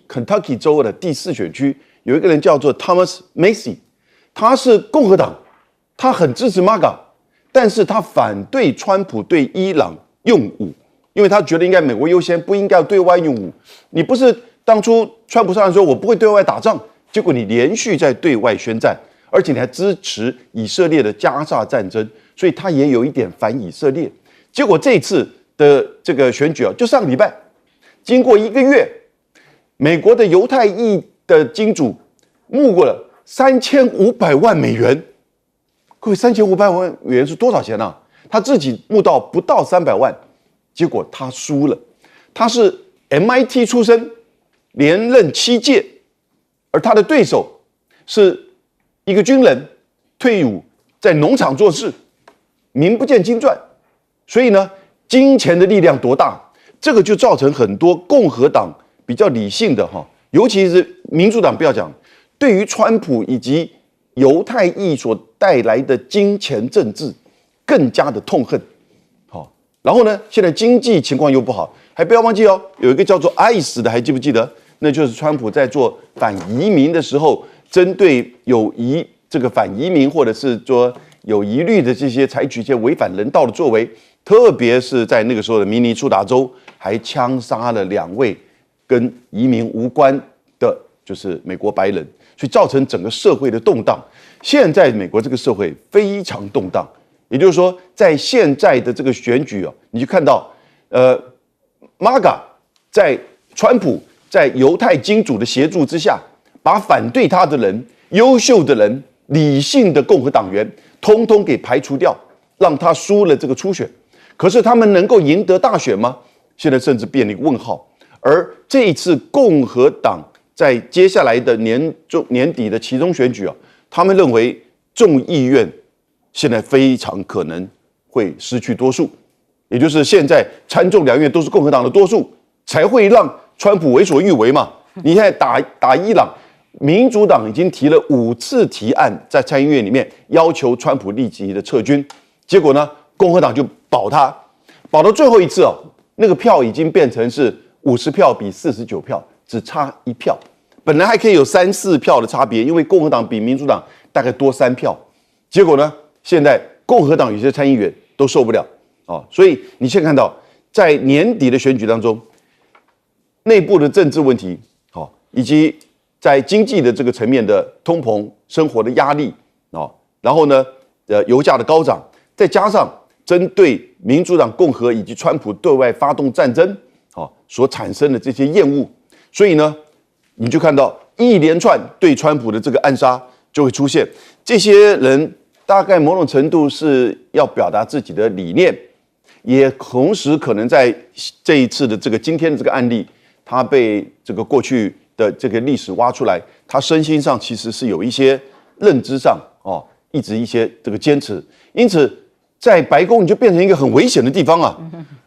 州的第4选区有一个人叫做 Thomas Macy， 他是共和党，他很支持 MAGA， 但是他反对川普对伊朗用武，因为他觉得应该美国优先，不应该对外用武。你不是当初川普上来说我不会对外打仗，结果你连续在对外宣战，而且你还支持以色列的加沙战争，所以他也有一点反以色列。结果这一次的这个选举就上个礼拜，经过1个月，美国的犹太裔的金主募过了3500万美元。各位，3500万美元是多少钱啊？他自己募到不到300万，结果他输了。他是 MIT 出身，连任7届，而他的对手是一个军人，退伍在农场做事，名不见经传。所以呢，金钱的力量多大，这个就造成很多共和党比较理性的尤其是民主党不要讲，对于川普以及犹太裔所带来的金钱政治更加的痛恨。然后呢，现在经济情况又不好，还不要忘记有一个叫做 ICE 的，还记不记得？那就是川普在做反移民的时候，针对这个反移民或者是说有疑虑的这些采取一些违反人道的作为，特别是在那个时候的明尼苏达州，还枪杀了2位跟移民无关的，就是美国白人，所以造成整个社会的动荡。现在美国这个社会非常动荡，也就是说，在现在的这个选举你就看到，MAGA 在川普在犹太金主的协助之下，把反对他的人、优秀的人、理性的共和党员，通通给排除掉，让他输了这个初选。可是他们能够赢得大选吗？现在甚至变了一个问号。而这一次共和党在接下来的年底的期中选举他们认为众议院现在非常可能会失去多数，也就是现在参众两院都是共和党的多数，才会让川普为所欲为嘛。你现在打伊朗，民主党已经提了5次提案在参议院里面要求川普立即的撤军，结果呢，共和党就保他，保到最后一次那个票已经变成是50票比49票，只差1票。本来还可以有3、4票的差别，因为共和党比民主党大概多3票。结果呢，现在共和党有些参议员都受不了所以你现在看到，在年底的选举当中，内部的政治问题以及在经济的这个层面的通膨、生活的压力然后呢，油价的高涨，再加上针对民主党、共和以及川普对外发动战争所产生的这些厌恶，所以呢，你就看到一连串对川普的这个暗杀就会出现。这些人大概某种程度是要表达自己的理念，也同时可能在这一次的今天的这个案例，他被这个过去的这个历史挖出来，他身心上其实是有一些认知上一直一些这个坚持，因此在白宫你就变成一个很危险的地方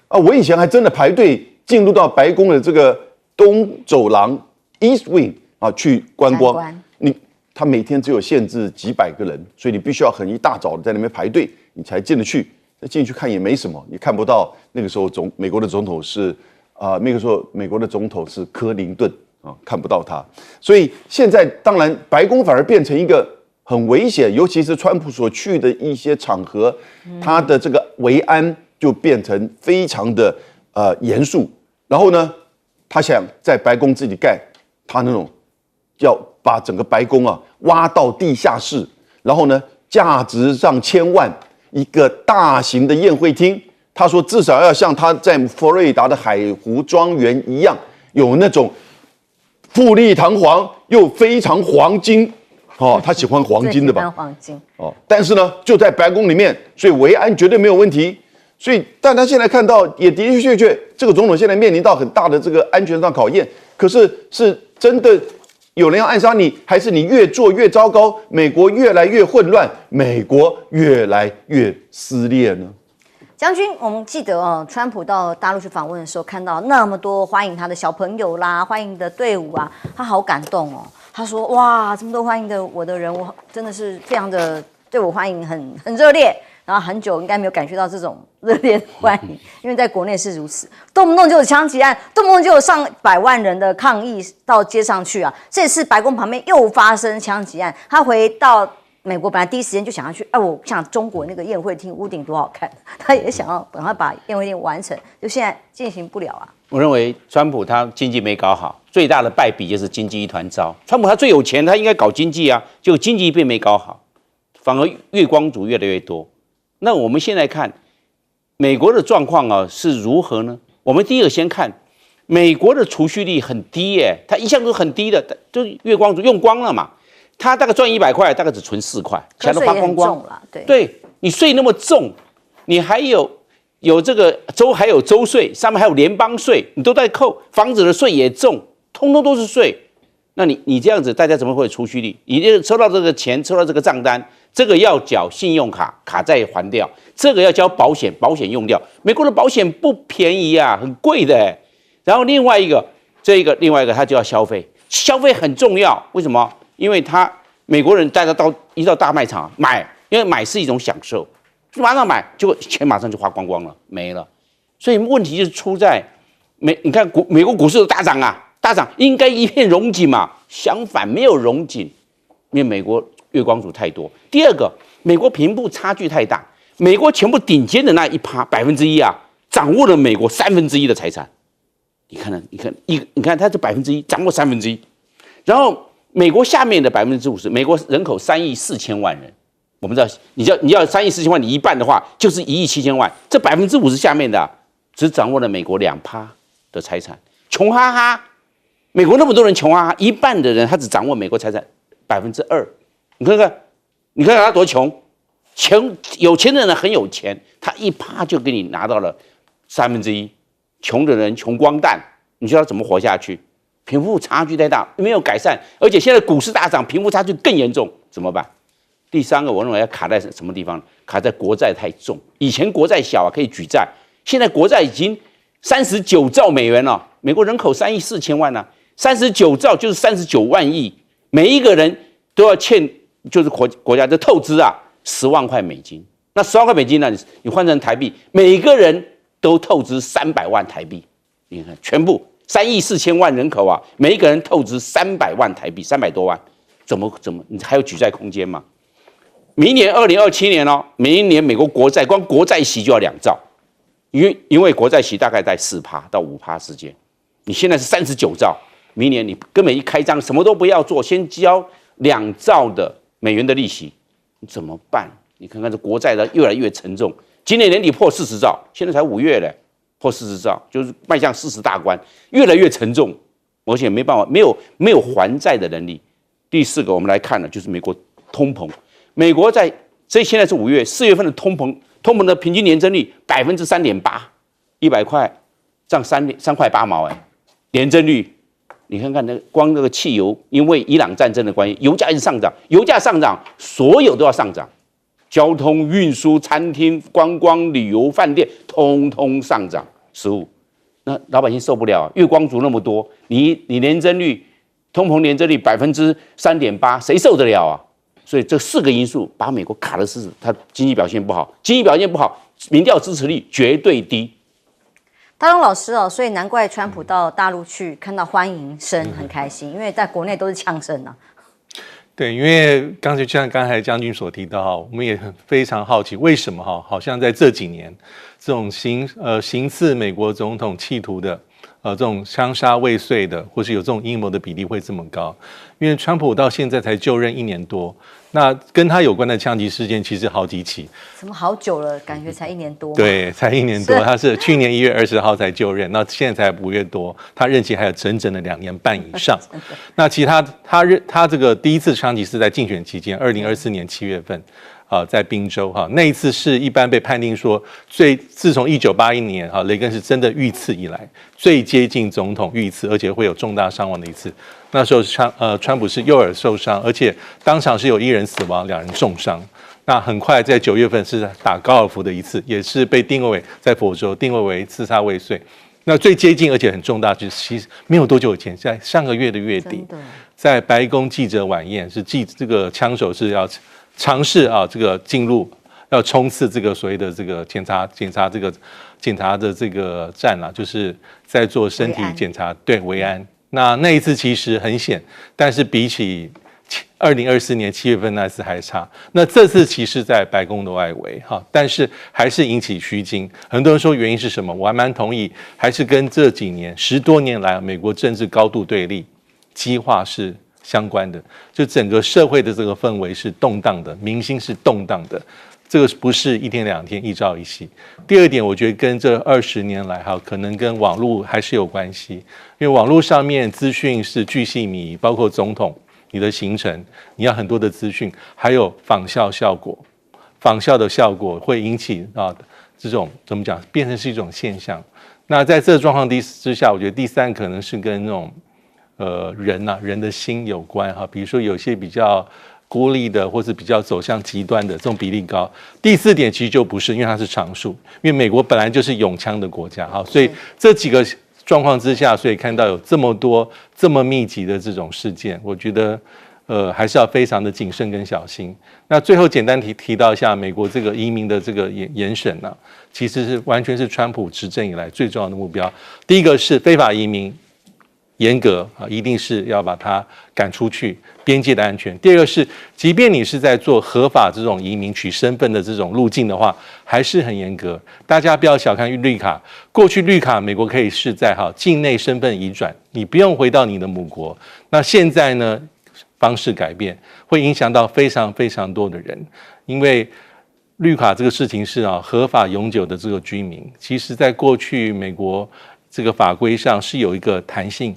我以前还真的排队进入到白宫的这个东走廊 East Wing 去观光，他每天只有限制几百个人，所以你必须要很一大早的在那边排队，你才进得去。进去看也没什么，你看不到那个时候美国的总统是那个时候美国的总统是柯林顿看不到他。所以现在当然白宫反而变成一个很危险，尤其是川普所去的一些场合，他的这个维安就变成非常的严肃。然后呢，他想在白宫自己盖他那种要把整个白宫挖到地下室，然后呢，价值上千万一个大型的宴会厅，他说至少要像他在佛罗里达的海湖庄园一样，有那种富丽堂皇又非常黄金他喜欢黄金的吧？黄金但是呢，就在白宫里面，所以维安绝对没有问题。所以，但他现在看到，也的的确确，这个总统现在面临到很大的这个安全上考验。可是，是真的有人要暗杀你，还是你越做越糟糕，美国越来越混乱，美国越来越撕裂呢？将军，我们记得川普到大陆去访问的时候，看到那么多欢迎他的小朋友啦，欢迎的队伍他好感动他说：“哇，这么多欢迎的我的人，我真的是非常的对我欢迎很热烈。”然后很久应该没有感觉到这种热烈的欢迎，因为在国内是如此，动不动就有枪击案，动不动就有上百万人的抗议到街上去啊。这次白宫旁边又发生枪击案，他回到美国本来第一时间就想要去，我想中国那个宴会厅屋顶多好看，他也想要赶快把宴会厅完成，就现在进行不了啊。我认为川普他经济没搞好，最大的败笔就是经济一团糟。川普他最有钱，他应该搞经济啊，结果经济并没搞好，反而月光族越来越多。那我们现在看美国的状况啊是如何呢？我们第一个先看美国的储蓄率很低耶，它一向都很低的，就是月光族用光了嘛。他大概赚100块，大概只存4块，其他都花光光。对，你税那么重，你还有这个州还有州税，上面还有联邦税，你都在扣，房子的税也重，通通都是税。那你这样子，大家怎么会有储蓄率？你收到这个钱，收到这个账单，这个要缴信用卡，卡债还掉，这个要交保险，保险用掉。美国的保险不便宜啊，很贵的。然后另外一个，他就要消费，消费很重要，为什么？因为美国人大家一到大卖场买，因为买是一种享受，马上买，结果钱马上就花光光了，没了。所以问题就是出在你看美国股市都大涨啊，大涨应该一片荣景嘛，相反没有荣景，因为美国月光族太多。第二个，美国贫富差距太大，美国全部顶尖的那1%啊，掌握了美国1/3的财产。你看他这1%掌握1/3，然后美国下面的50%，美国人口3亿4千万人，我们知道，你要3亿4千万，你一半的话就是1亿7千万，这50%下面的只掌握了美国2%的财产，穷哈哈。美国那么多人穷哈哈，一半的人他只掌握美国财产2%，你看看他多穷，有钱的人很有钱，他1%就给你拿到了1/3，穷的人穷光蛋，你说他怎么活下去？贫富差距太大，没有改善，而且现在股市大涨，贫富差距更严重，怎么办？第三个，我认为要卡在什么地方？卡在国债太重。以前国债小可以举债，现在国债已经39兆美元了。美国人口3亿4千万呢，39兆就是39万亿，每一个人都要欠，就是国家的透支啊，10万块美金。那10万块美金呢，你换成台币，每个人都透支300万台币。你看，全部。3亿4千万人口啊，每一个人透支300万台币，300多万，怎么？你还有举债空间吗？明年2027年哦，每一年美国国债光国债息就要2兆，因为国债息大概在4%到5%之间，你现在是39兆，明年你根本一开张什么都不要做，先交2兆的美元的利息，你怎么办？你看看这国债的越来越沉重，今年年底破40兆，现在才5月嘞。破40兆，就是迈向40大关，越来越沉重，而且没办法，没有还债的能力。第四个，我们来看的就是美国通膨。美国现在是5月，4月份的通膨的平均年增率3.8%，100块涨3块8毛年增率。你看看光那个汽油，因为伊朗战争的关系，油价一直上涨，所有都要上涨。交通运输、餐厅、观光、旅游、饭店，通通上涨15%，那老百姓受不了啊！月光族那么多，你年增率、通膨年增率3.8%，谁受得了啊？所以这4个因素把美国卡的是它经济表现不好，民调支持率绝对低。大东老师哦，所以难怪川普到大陆去看到欢迎声很开心，因为在国内都是呛声啊。对，因为就像刚才将军所提到，我们也非常好奇，为什么好像在这几年，这种行刺美国总统企图的这种枪杀未遂的，或是有这种阴谋的比例会这么高？因为川普到现在才就任1年多，那跟他有关的枪击事件其实好几起。怎么好久了？感觉才1年多。对，才1年多，他是去年1月20号才就任，那现在才5月多，他任期还有整整的2年半以上。那其实他这个第一次枪击是在竞选期间，2024年7月份。在宾州那一次是一般被判定说自从1981年雷根是真的遇刺以来最接近总统遇刺，而且会有重大伤亡的一次。那时候川普是右耳受伤，而且当场是有1人死亡，2人重伤。那很快在9月份是打高尔夫的一次，也是被定位为在佛州定位为刺杀未遂。那最接近而且很重大，就是其实没有多久以前，在上个月的月底，在白宫记者晚宴是这个枪手是要尝试这个进入要冲刺这个所谓的这个检查的这个站啦，就是在做身体检查，对，维安。那一次其实很险，但是比起2024年7月份那次还差。那这次其实在白宫的外围哈，但是还是引起虚惊。很多人说原因是什么？我还蛮同意，还是跟这几年10多年来美国政治高度对立、激化是相关的。就整个社会的这个氛围是动荡的，民心是动荡的。这个不是一天两天一朝一夕。第二点，我觉得跟这20年来哈，可能跟网络还是有关系，因为网络上面资讯是巨细靡遗，包括总统你的行程，你要很多的资讯，还有仿效的效果会引起这种怎么讲，变成是一种现象。那在这个状况之下，我觉得第三可能是跟那种人的心有关哈，比如说有些比较孤立的，或是比较走向极端的，这种比例高。第四点其实就不是，因为它是常数，因为美国本来就是拥枪的国家哈，所以这几个状况之下，所以看到有这么多这么密集的这种事件，我觉得还是要非常的谨慎跟小心。那最后简单提到一下美国这个移民的这个严审呢，其实是完全是川普执政以来最重要的目标。第一个是非法移民严格啊，一定是要把它赶出去，边界的安全。第二个是，即便你是在做合法这种移民取身份的这种路径的话，还是很严格。大家不要小看绿卡，过去绿卡美国可以是在境内身份移转，你不用回到你的母国。那现在呢，方式改变，会影响到非常非常多的人，因为绿卡这个事情是合法永久的这个居民，其实在过去美国这个法规上是有一个弹性。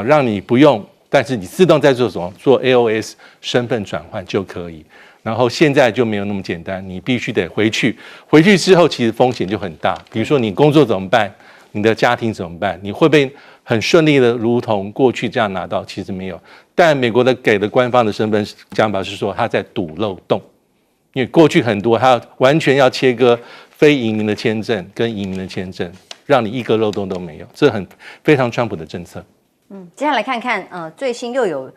让你不用，但是你自动在做什么？做 AOS 身份转换就可以。然后现在就没有那么简单，你必须得回去。回去之后，其实风险就很大。比如说你工作怎么办？你的家庭怎么办？你会不会很顺利的如同过去这样拿到？其实没有。但美国给的官方的身份讲法是说他在堵漏洞，因为过去很多他完全要切割非移民的签证跟移民的签证，让你一个漏洞都没有。这非常川普的政策。接下来看看，最新又有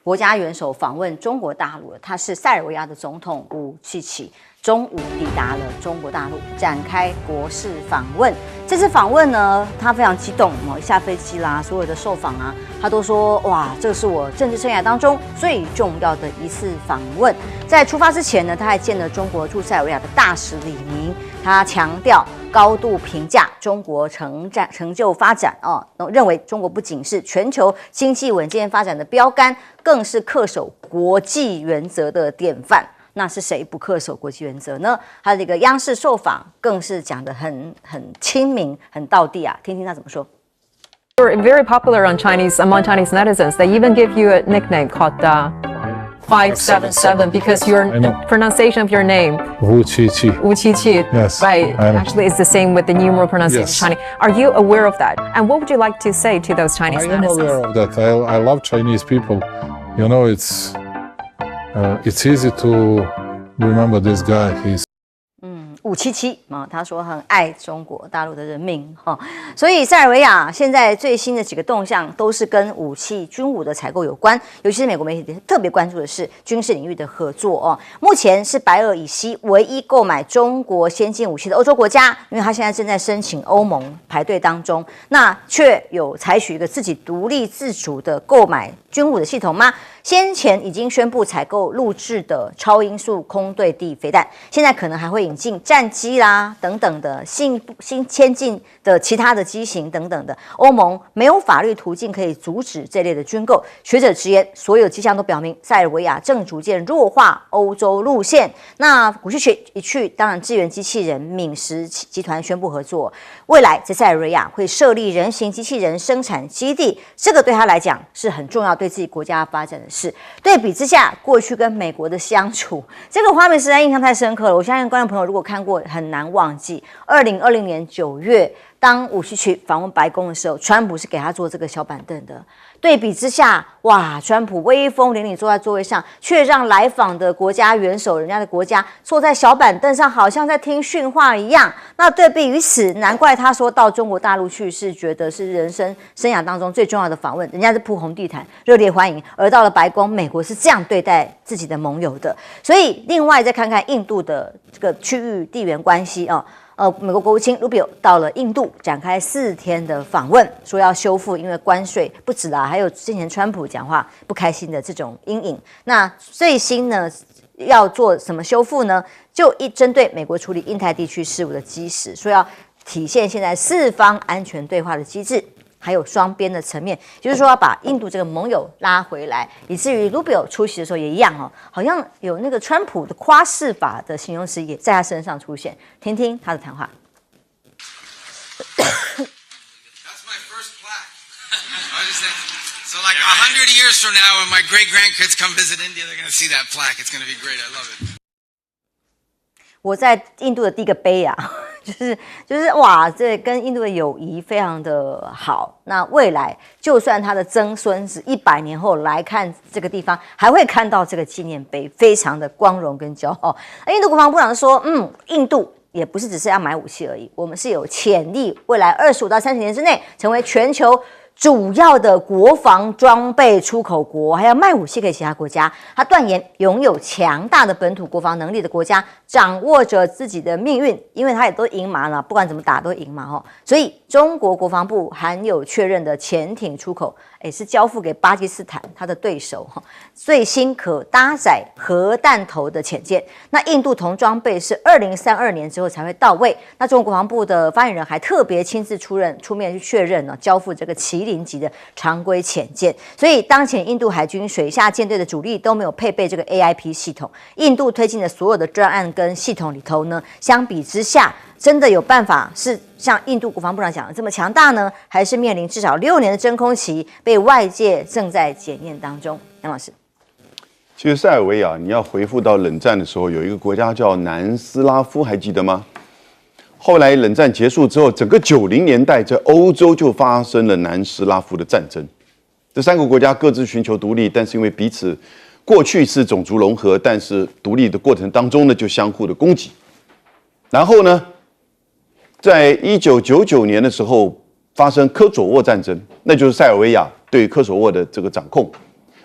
国家元首访问中国大陆了。他是塞尔维亚的总统武契奇，中午抵达了中国大陆，展开国事访问。这次访问呢，他非常激动，一下飞机啦，所有的受访啊，他都说哇，这是我政治生涯当中最重要的一次访问。在出发之前呢，他还见了中国驻塞尔维亚的大使李明，他强调高度评价中国成就发展认为中国不仅是全球经济稳健发展的标杆，更是恪守国际原则的典范。那是谁不恪守国际原则呢？他的这个央视受访更是讲得很亲民、很道地啊，听听他怎么说。You're very popular among Chinese netizens. They even give you a nickname called 577 because your pronunciation of your name, Wu Qiqi, yes, right? Actually, it's the same with the numeral pronunciation of Chinese. Are you aware of that? And what would you like to say to those Chinese netizens? I am aware of that. I love Chinese people. You know, it's easy to remember this guy. He's 577他说很爱中国大陆的人民所以塞尔维亚现在最新的几个动向都是跟武器军武的采购有关，尤其是美国媒体特别关注的是军事领域的合作目前是白俄以西唯一购买中国先进武器的欧洲国家，因为他现在正在申请欧盟排队当中，那却有采取一个自己独立自主的购买军武的系统吗？先前已经宣布采购陆制的超音速空对地飞弹，现在可能还会引进战机啦等等的新先进的其他的机型等等的。欧盟没有法律途径可以阻止这类的军购。学者直言，所有迹象都表明塞尔维亚正逐渐弱化欧洲路线。那武契奇一去，当然支援机器人敏实集团宣布合作，未来在塞尔维亚会设立人形机器人生产基地，这个对他来讲是很重要，对自己国家发展的事。对比之下，过去跟美国的相处，这个画面实在印象太深刻了。我相信观众朋友如果看过，很难忘记。2020年9月，当武西奇访问白宫的时候，川普是给他坐这个小板凳的。对比之下，哇，川普威风凛凛坐在座位上，却让来访的国家元首，人家的国家坐在小板凳上，好像在听训话一样。那对比于此，难怪他说到中国大陆去是觉得是人生生涯当中最重要的访问，人家是铺红地毯，热烈欢迎。而到了白宫，美国是这样对待自己的盟友的。所以，另外再看看印度的这个区域地缘关系啊。美国国务卿 Rubio 到了印度展开4天的访问，说要修复因为关税不止啦，还有之前川普讲话不开心的这种阴影。那最新呢要做什么修复呢？就针对美国处理印太地区事务的基石，说要体现现在4方安全对话的机制。还有双边的层面，就是说要把印度这个盟友拉回来，以至于 Rubio 出席的时候也一样哦，好像有那个川普的夸饰法的形容词也在他身上出现。听听他的谈话。So like 100 years from now, when my great grandkids come visit India, they're going to see that plaque. It's going to be great. I love it. 我在印度的第一个碑啊。就是哇，这跟印度的友谊非常的好。那未来就算他的曾孙子100年后来看这个地方，还会看到这个纪念碑，非常的光荣跟骄傲。印度国防部长说，印度也不是只是要买武器而已，我们是有潜力，未来25到30年之内成为全球主要的国防装备出口国，还要卖武器给其他国家。他断言，拥有强大的本土国防能力的国家掌握着自己的命运，因为他也都赢嘛了，不管怎么打都赢嘛所以中国国防部含有确认的潜艇出口，是交付给巴基斯坦他的对手最新可搭载核弹头的潜舰。那印度同装备是2032年之后才会到位。那中国国防部的发言人还特别亲自出面去确认交付这个麒麟级的常规潜舰。所以当前印度海军水下舰队的主力都没有配备这个 AIP 系统。印度推进的所有的专案跟系统里头呢，相比之下，真的有办法是像印度国防部长讲的这么强大呢，还是面临至少6年的真空期，被外界正在检验当中？杨老师，其实塞尔维亚，你要回复到冷战的时候，有一个国家叫南斯拉夫，还记得吗？后来冷战结束之后，整个90年代在欧洲就发生了南斯拉夫的战争。这3个国家各自寻求独立，但是因为彼此过去是种族融合，但是独立的过程当中呢，就相互的攻击。然后呢，在1999年的时候发生科索沃战争，那就是塞尔维亚对科索沃的这个掌控。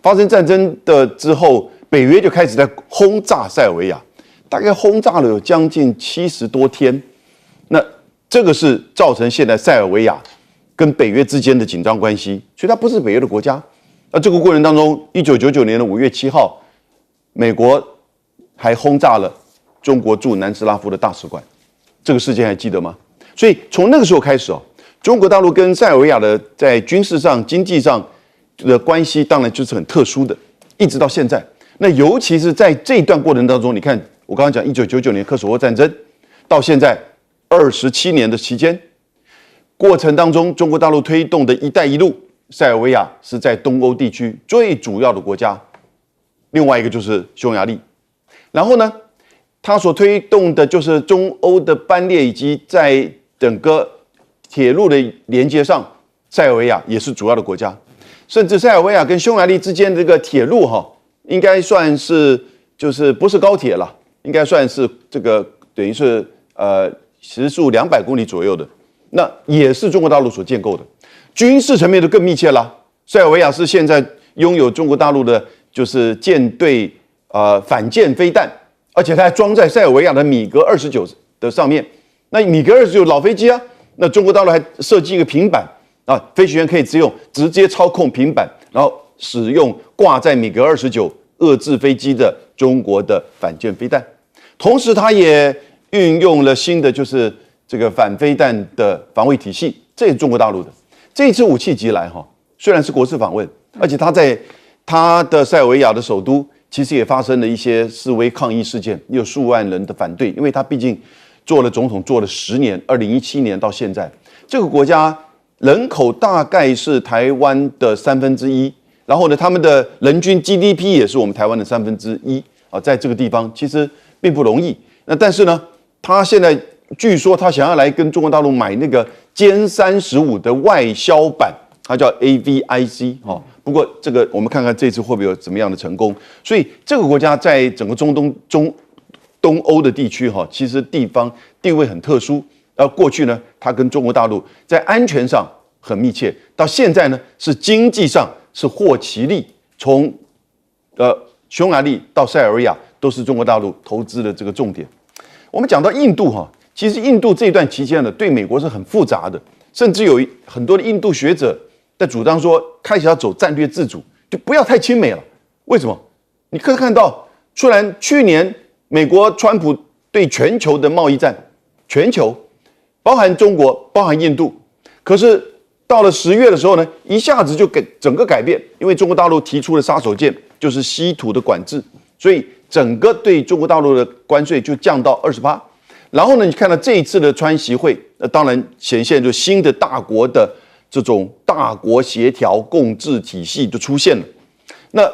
发生战争的之后，北约就开始在轰炸塞尔维亚，大概轰炸了有将近70多天。那这个是造成现在塞尔维亚跟北约之间的紧张关系，所以它不是北约的国家。那这个过程当中，1999年的5月7号，美国还轰炸了中国驻南斯拉夫的大使馆，这个事件还记得吗？所以从那个时候开始中国大陆跟塞尔维亚的在军事上、经济上的关系，当然就是很特殊的，一直到现在。那尤其是在这一段过程当中，你看我刚刚讲1999年科索沃战争，到现在27年的期间，过程当中，中国大陆推动的一带一路，塞尔维亚是在东欧地区最主要的国家，另外一个就是匈牙利。然后呢，他所推动的就是中欧的班列，以及在整个铁路的连接上，塞尔维亚也是主要的国家。甚至塞尔维亚跟匈牙利之间这个铁路应该算是就是不是高铁了，应该算是这个等于是时速200公里左右的，那也是中国大陆所建构的。军事层面就更密切了。塞尔维亚是现在拥有中国大陆的就是舰队反舰飞弹，而且它还装在塞尔维亚的米格29的上面。那米格29老飞机啊，那中国大陆还设计一个平板飞行员可以直接操控平板，然后使用挂在米格29遏制飞机的中国的反舰飞弹。同时，它也运用了新的就是这个反飞弹的防卫体系，这也是中国大陆的。这一次武器集来虽然是国事访问，而且他在他的塞尔维亚的首都，其实也发生了一些示威抗议事件，有数万人的反对，因为他毕竟做了总统做了10年，2017年到现在，这个国家人口大概是台湾的1/3，然后呢，他们的人均 GDP 也是我们台湾的1/3在这个地方其实并不容易。那但是呢，他现在据说他想要来跟中国大陆买那个歼35的外销版，它叫 AVIC 哦。不过这个我们看看这次会不会有怎么样的成功。所以这个国家在整个东欧的地区哈，其实地方地位很特殊。过去呢，它跟中国大陆在安全上很密切，到现在呢是经济上是获其利，从匈牙利到塞尔维亚都是中国大陆投资的这个重点。我们讲到印度哈，其实印度这一段期间呢，对美国是很复杂的，甚至有很多的印度学者在主张说，开始要走战略自主，就不要太亲美了。为什么？你可以看到，虽然去年美国川普对全球的贸易战，全球包含中国、包含印度，可是到了10月的时候呢，一下子就整个改变，因为中国大陆提出了杀手锏，就是稀土的管制，所以整个对中国大陆的关税就降到20%。然后呢，你看到这一次的川习会，当然显现就新的大国的这种大国协调共治体系就出现了。那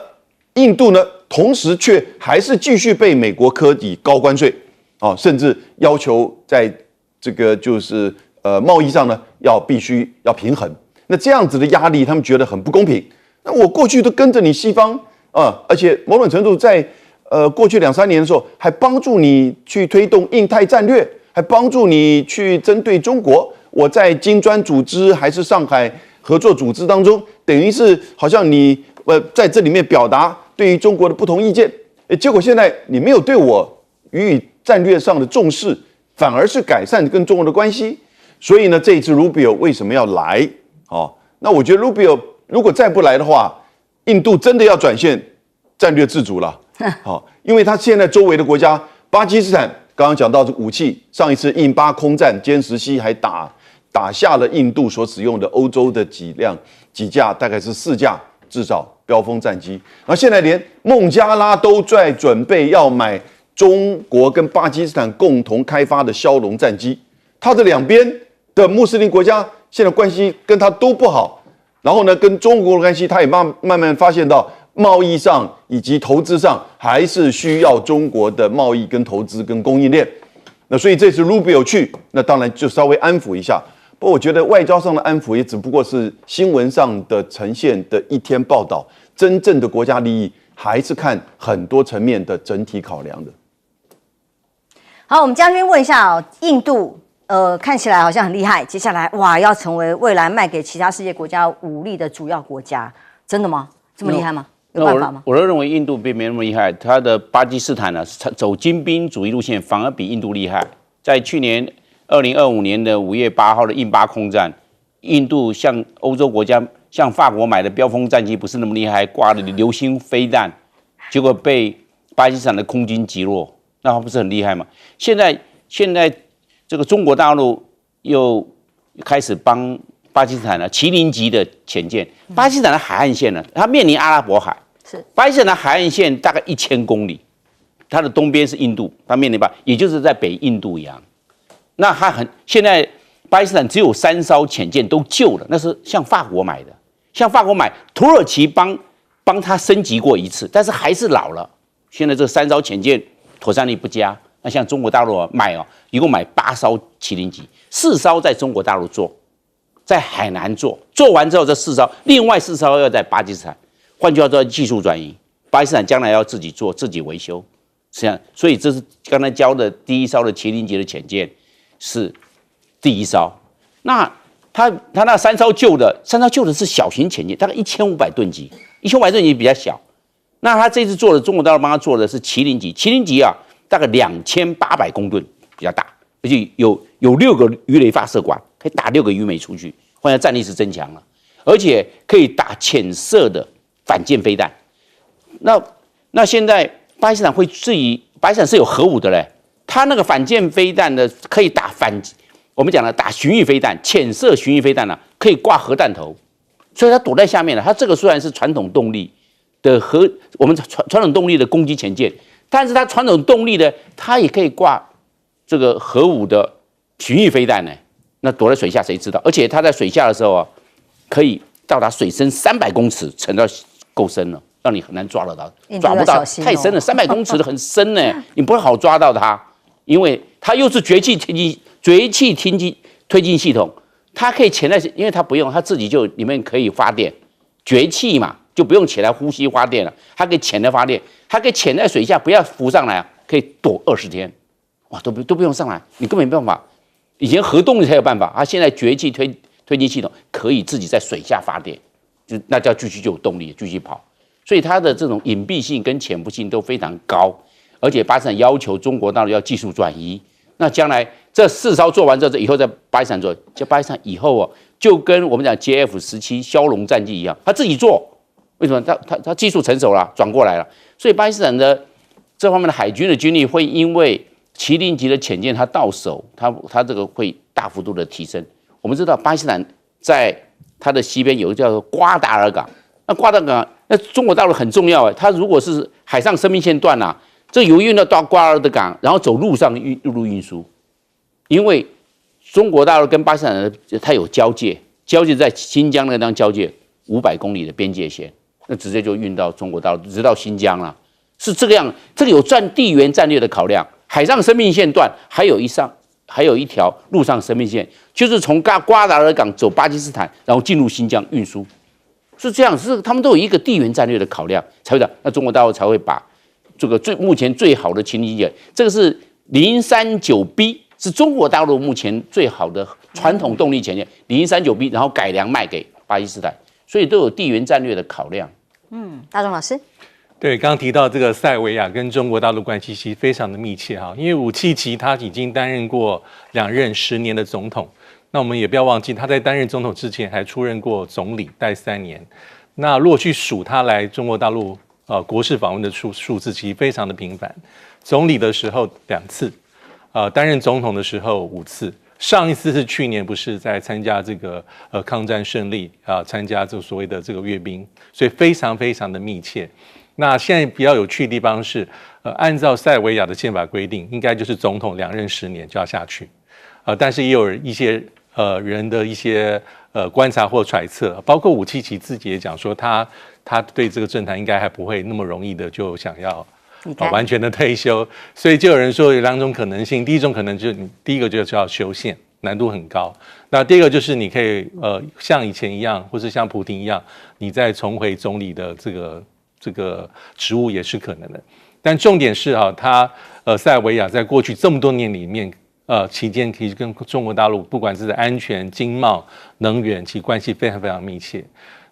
印度呢，同时却还是继续被美国科以高关税啊，甚至要求在这个就是贸易上呢必须要平衡。那这样子的压力，他们觉得很不公平。那我过去都跟着你西方啊，而且某种程度在过去2-3年的时候，还帮助你去推动印太战略，还帮助你去针对中国。我在金砖组织还是上海合作组织当中，等于是好像你在这里面表达对于中国的不同意见，结果现在你没有对我予以战略上的重视，反而是改善跟中国的关系。所以呢，这一次 Rubio 为什么要来？那我觉得 Rubio 如果再不来的话，印度真的要转线战略自主了。因为他现在周围的国家，巴基斯坦刚刚讲到这武器，上一次印巴空战，歼10C还打下了印度所使用的欧洲的几架，大概是4架至少标风战机。然后现在连孟加拉都在准备要买中国跟巴基斯坦共同开发的枭龙战机。他的两边的穆斯林国家现在关系跟他都不好，然后呢，跟中国的关系他也慢慢发现到贸易上以及投资上还是需要中国的贸易跟投资跟供应链。那所以这次 Rubio 去，那当然就稍微安抚一下。不过我觉得外交上的安抚也只不过是新闻上的呈现的一天报道，真正的国家利益还是看很多层面的整体考量的。好，我们将军问一下印度看起来好像很厉害，接下来哇要成为未来卖给其他世界国家武力的主要国家，真的吗？这么厉害吗？有办法吗？我认为印度并没那么厉害，他的巴基斯坦呢走精兵主义路线，反而比印度厉害。在去年2025年的5月8号的印巴空战，印度向欧洲国家，向法国买的标风战机不是那么厉害，挂了流星飞弹，结果被巴基斯坦的空军击落，那不是很厉害吗？现在这个中国大陆又开始帮巴基斯坦呢麒麟级的潜舰，巴基斯坦的海岸线呢，它面临阿拉伯海。是巴基斯坦的海岸线大概1000公里，它的东边是印度，它面临也就是在北印度洋。那现在巴基斯坦只有3艘潜舰都旧了，那是向法国买的，向法国买，土耳其帮他升级过一次，但是还是老了。现在这3艘潜舰妥善率不佳，那像中国大陆一共买8艘麒麟级，4艘在中国大陆做，在海南做完之后，这4艘，另外4艘要在巴基斯坦。换句话说，技术转移，巴基斯坦将来要自己做、自己维修，实际上，所以这是刚才教的第1艘的麒麟级的潜舰是第1艘。那他那3艘旧的是小型潜舰，大概1500吨级，1500吨级比较小。那他这次做的，中国大陆帮他做的是麒麟级，麒麟级大概2800公吨，比较大，而且有6个鱼雷发射管，可以打6个鱼雷出去，换下战力是增强了，而且可以打浅色的反舰飞弹。那现在巴基斯坦巴基斯坦是有核武的嘞，它那个反舰飞弹的可以打我们讲的打巡弋飞弹，浅色巡弋飞弹可以挂核弹头，所以它躲在下面了。它这个虽然是传统动力的我们传统动力的攻击潜舰，但是它传统动力的它也可以挂这个核武的巡弋飞弹呢。那躲在水下谁知道？而且它在水下的时候可以到达水深300公尺，沉到够深了，让你很难抓得到，抓不到，太深了，300公尺的很深呢，你不会好抓到它，因为它又是绝气推进系统，他可以潜在，因为他不用，他自己就里面可以发电，崛气嘛，就不用起来呼吸发电了，它可以潜在发电，它可以潜在水下，不要浮上来啊，可以躲20天，哇，都不用上来，你根本没办法。以前核动力才有办法，它现在崛起推进系统可以自己在水下发电，就那叫继续就有动力继续跑，所以它的这种隐蔽性跟潜伏性都非常高，而且巴基斯坦要求中国大陆要技术转移，那将来这4艘做完之后，以后在巴基斯坦做，就巴基斯坦以后就跟我们讲 JF-17枭龙战机一样，他自己做，为什么？他技术成熟了，转过来了，所以巴基斯坦的这方面的海军的军力会因为麒麟级的潜舰它到手，它这个会大幅度的提升。我们知道巴基斯坦在它的西边有一个叫做瓜达尔港，那瓜达尔港那中国大陆很重要它如果是海上生命线断啊，这油运到瓜达尔港，然后走陆上陆路运输，因为中国大陆跟巴基斯坦它有交界在新疆那个地方交界500公里的边界线，那直接就运到中国大陆，直到新疆了，是这个样。这个有地缘战略的考量，海上生命线段还有一条陆上生命线，就是从瓜达尔港走巴基斯坦，然后进入新疆运输，是这样，是他们都有一个地缘战略的考量，才会这样。那中国大陆才会把这个目前最好的潜艇舰，这个是039B， 是中国大陆目前最好的传统动力潜艇039B， 然后改良卖给巴基斯坦，所以都有地缘战略的考量。大中老师。对，刚刚提到这个塞维亚跟中国大陆关系其实非常的密切哈，因为武契奇他已经担任过2任10年的总统，那我们也不要忘记他在担任总统之前还出任过总理，待3年。那如果去数他来中国大陆国事访问的数字，其实非常的频繁。总理的时候2次，担任总统的时候5次。上一次是去年，不是在参加这个抗战胜利参加这所谓的这个阅兵，所以非常非常的密切。那现在比较有趣的地方是，按照塞维亚的宪法规定，应该就是总统2任10年就要下去，但是也有一些人的一些观察或揣测，包括武契奇自己也讲说他对这个政坛应该还不会那么容易的就想要完全的退休，所以就有人说有2种可能性，第一种可能就是第一个就是要修宪，难度很高，那第二个就是你可以像以前一样，或是像普丁一样，你再重回总理的这个职务也是可能的，但重点是他塞尔维亚在过去这么多年里面，期间其实跟中国大陆不管是在安全、经贸、能源，其关系非常非常密切。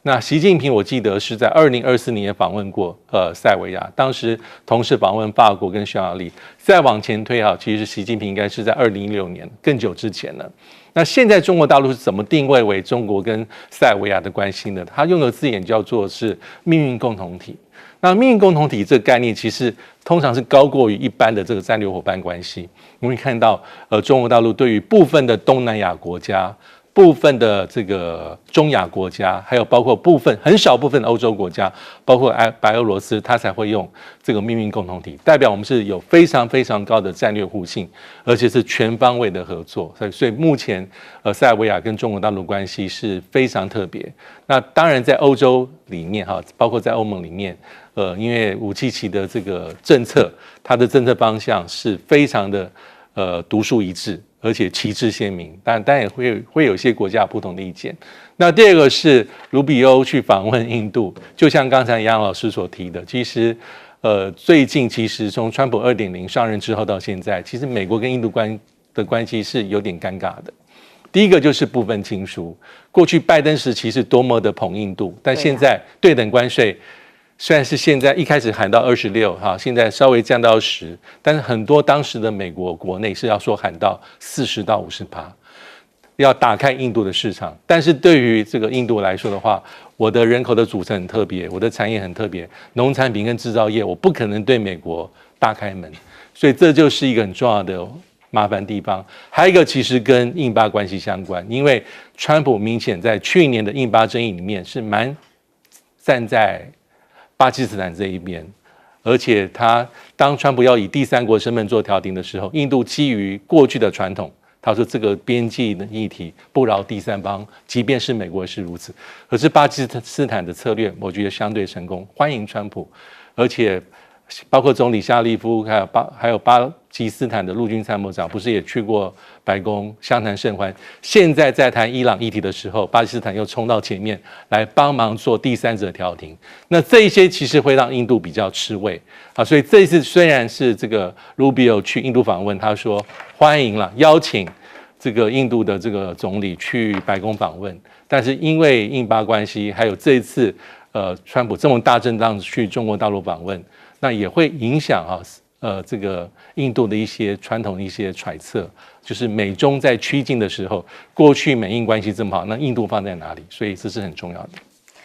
那习近平我记得是在2024年访问过塞尔维亚，当时同时访问法国跟匈牙利。再往前推其实习近平应该是在2016年更久之前了。那现在中国大陆是怎么定位为中国跟塞尔维亚的关系呢？他用的字眼叫做是命运共同体。那命运共同体这个概念其实通常是高过于一般的这个战略伙伴关系。我们会看到中国大陆对于部分的东南亚国家、部分的这个中亚国家，还有包括很少部分的欧洲国家，包括白俄罗斯，它才会用这个命运共同体，代表我们是有非常非常高的战略互信，而且是全方位的合作。所以目前塞尔维亚跟中国大陆关系是非常特别。那当然在欧洲里面包括在欧盟里面，因为武契奇的这个政策，它的政策方向是非常的独树一帜，而且旗帜鲜明，当然也会有一些国家不同的意见。那第二个是卢比欧去访问印度，就像刚才杨老师所提的，其实最近其实从川普2.0上任之后到现在，其实美国跟印度的关系是有点尴尬的。第一个就是部分亲疏，过去拜登时期是多么的捧印度，但现在对等关税虽然是现在一开始喊到26%，现在稍微降到10%，但是很多当时的美国国内是要说喊到40%到50%，要打开印度的市场。但是对于这个印度来说的话，我的人口的组成很特别，我的产业很特别，农产品跟制造业，我不可能对美国大开门，所以这就是一个很重要的麻烦地方。还有一个其实跟印巴关系相关，因为川普明显在去年的印巴争议里面是蛮站在巴基斯坦这一边，而且当川普要以第三国身份做调停的时候，印度基于过去的传统，他说这个边际的议题不饶第三方，即便是美国是如此。可是巴基斯坦的策略，我觉得相对成功，欢迎川普，而且包括总理夏利夫，还有巴基斯坦的陆军参谋长，不是也去过白宫相谈甚欢？现在在谈伊朗议题的时候，巴基斯坦又冲到前面来帮忙做第三者调停。那这一些其实会让印度比较吃味啊，所以这一次虽然是这个 Rubio 去印度访问，他说欢迎了，邀请这个印度的这个总理去白宫访问，但是因为印巴关系，还有这一次川普这么大阵仗去中国大陆访问，那也会影响这个印度的一些传统的一些揣测，就是美中在趋近的时候，过去美印关系这么好，那印度放在哪里？所以这是很重要的。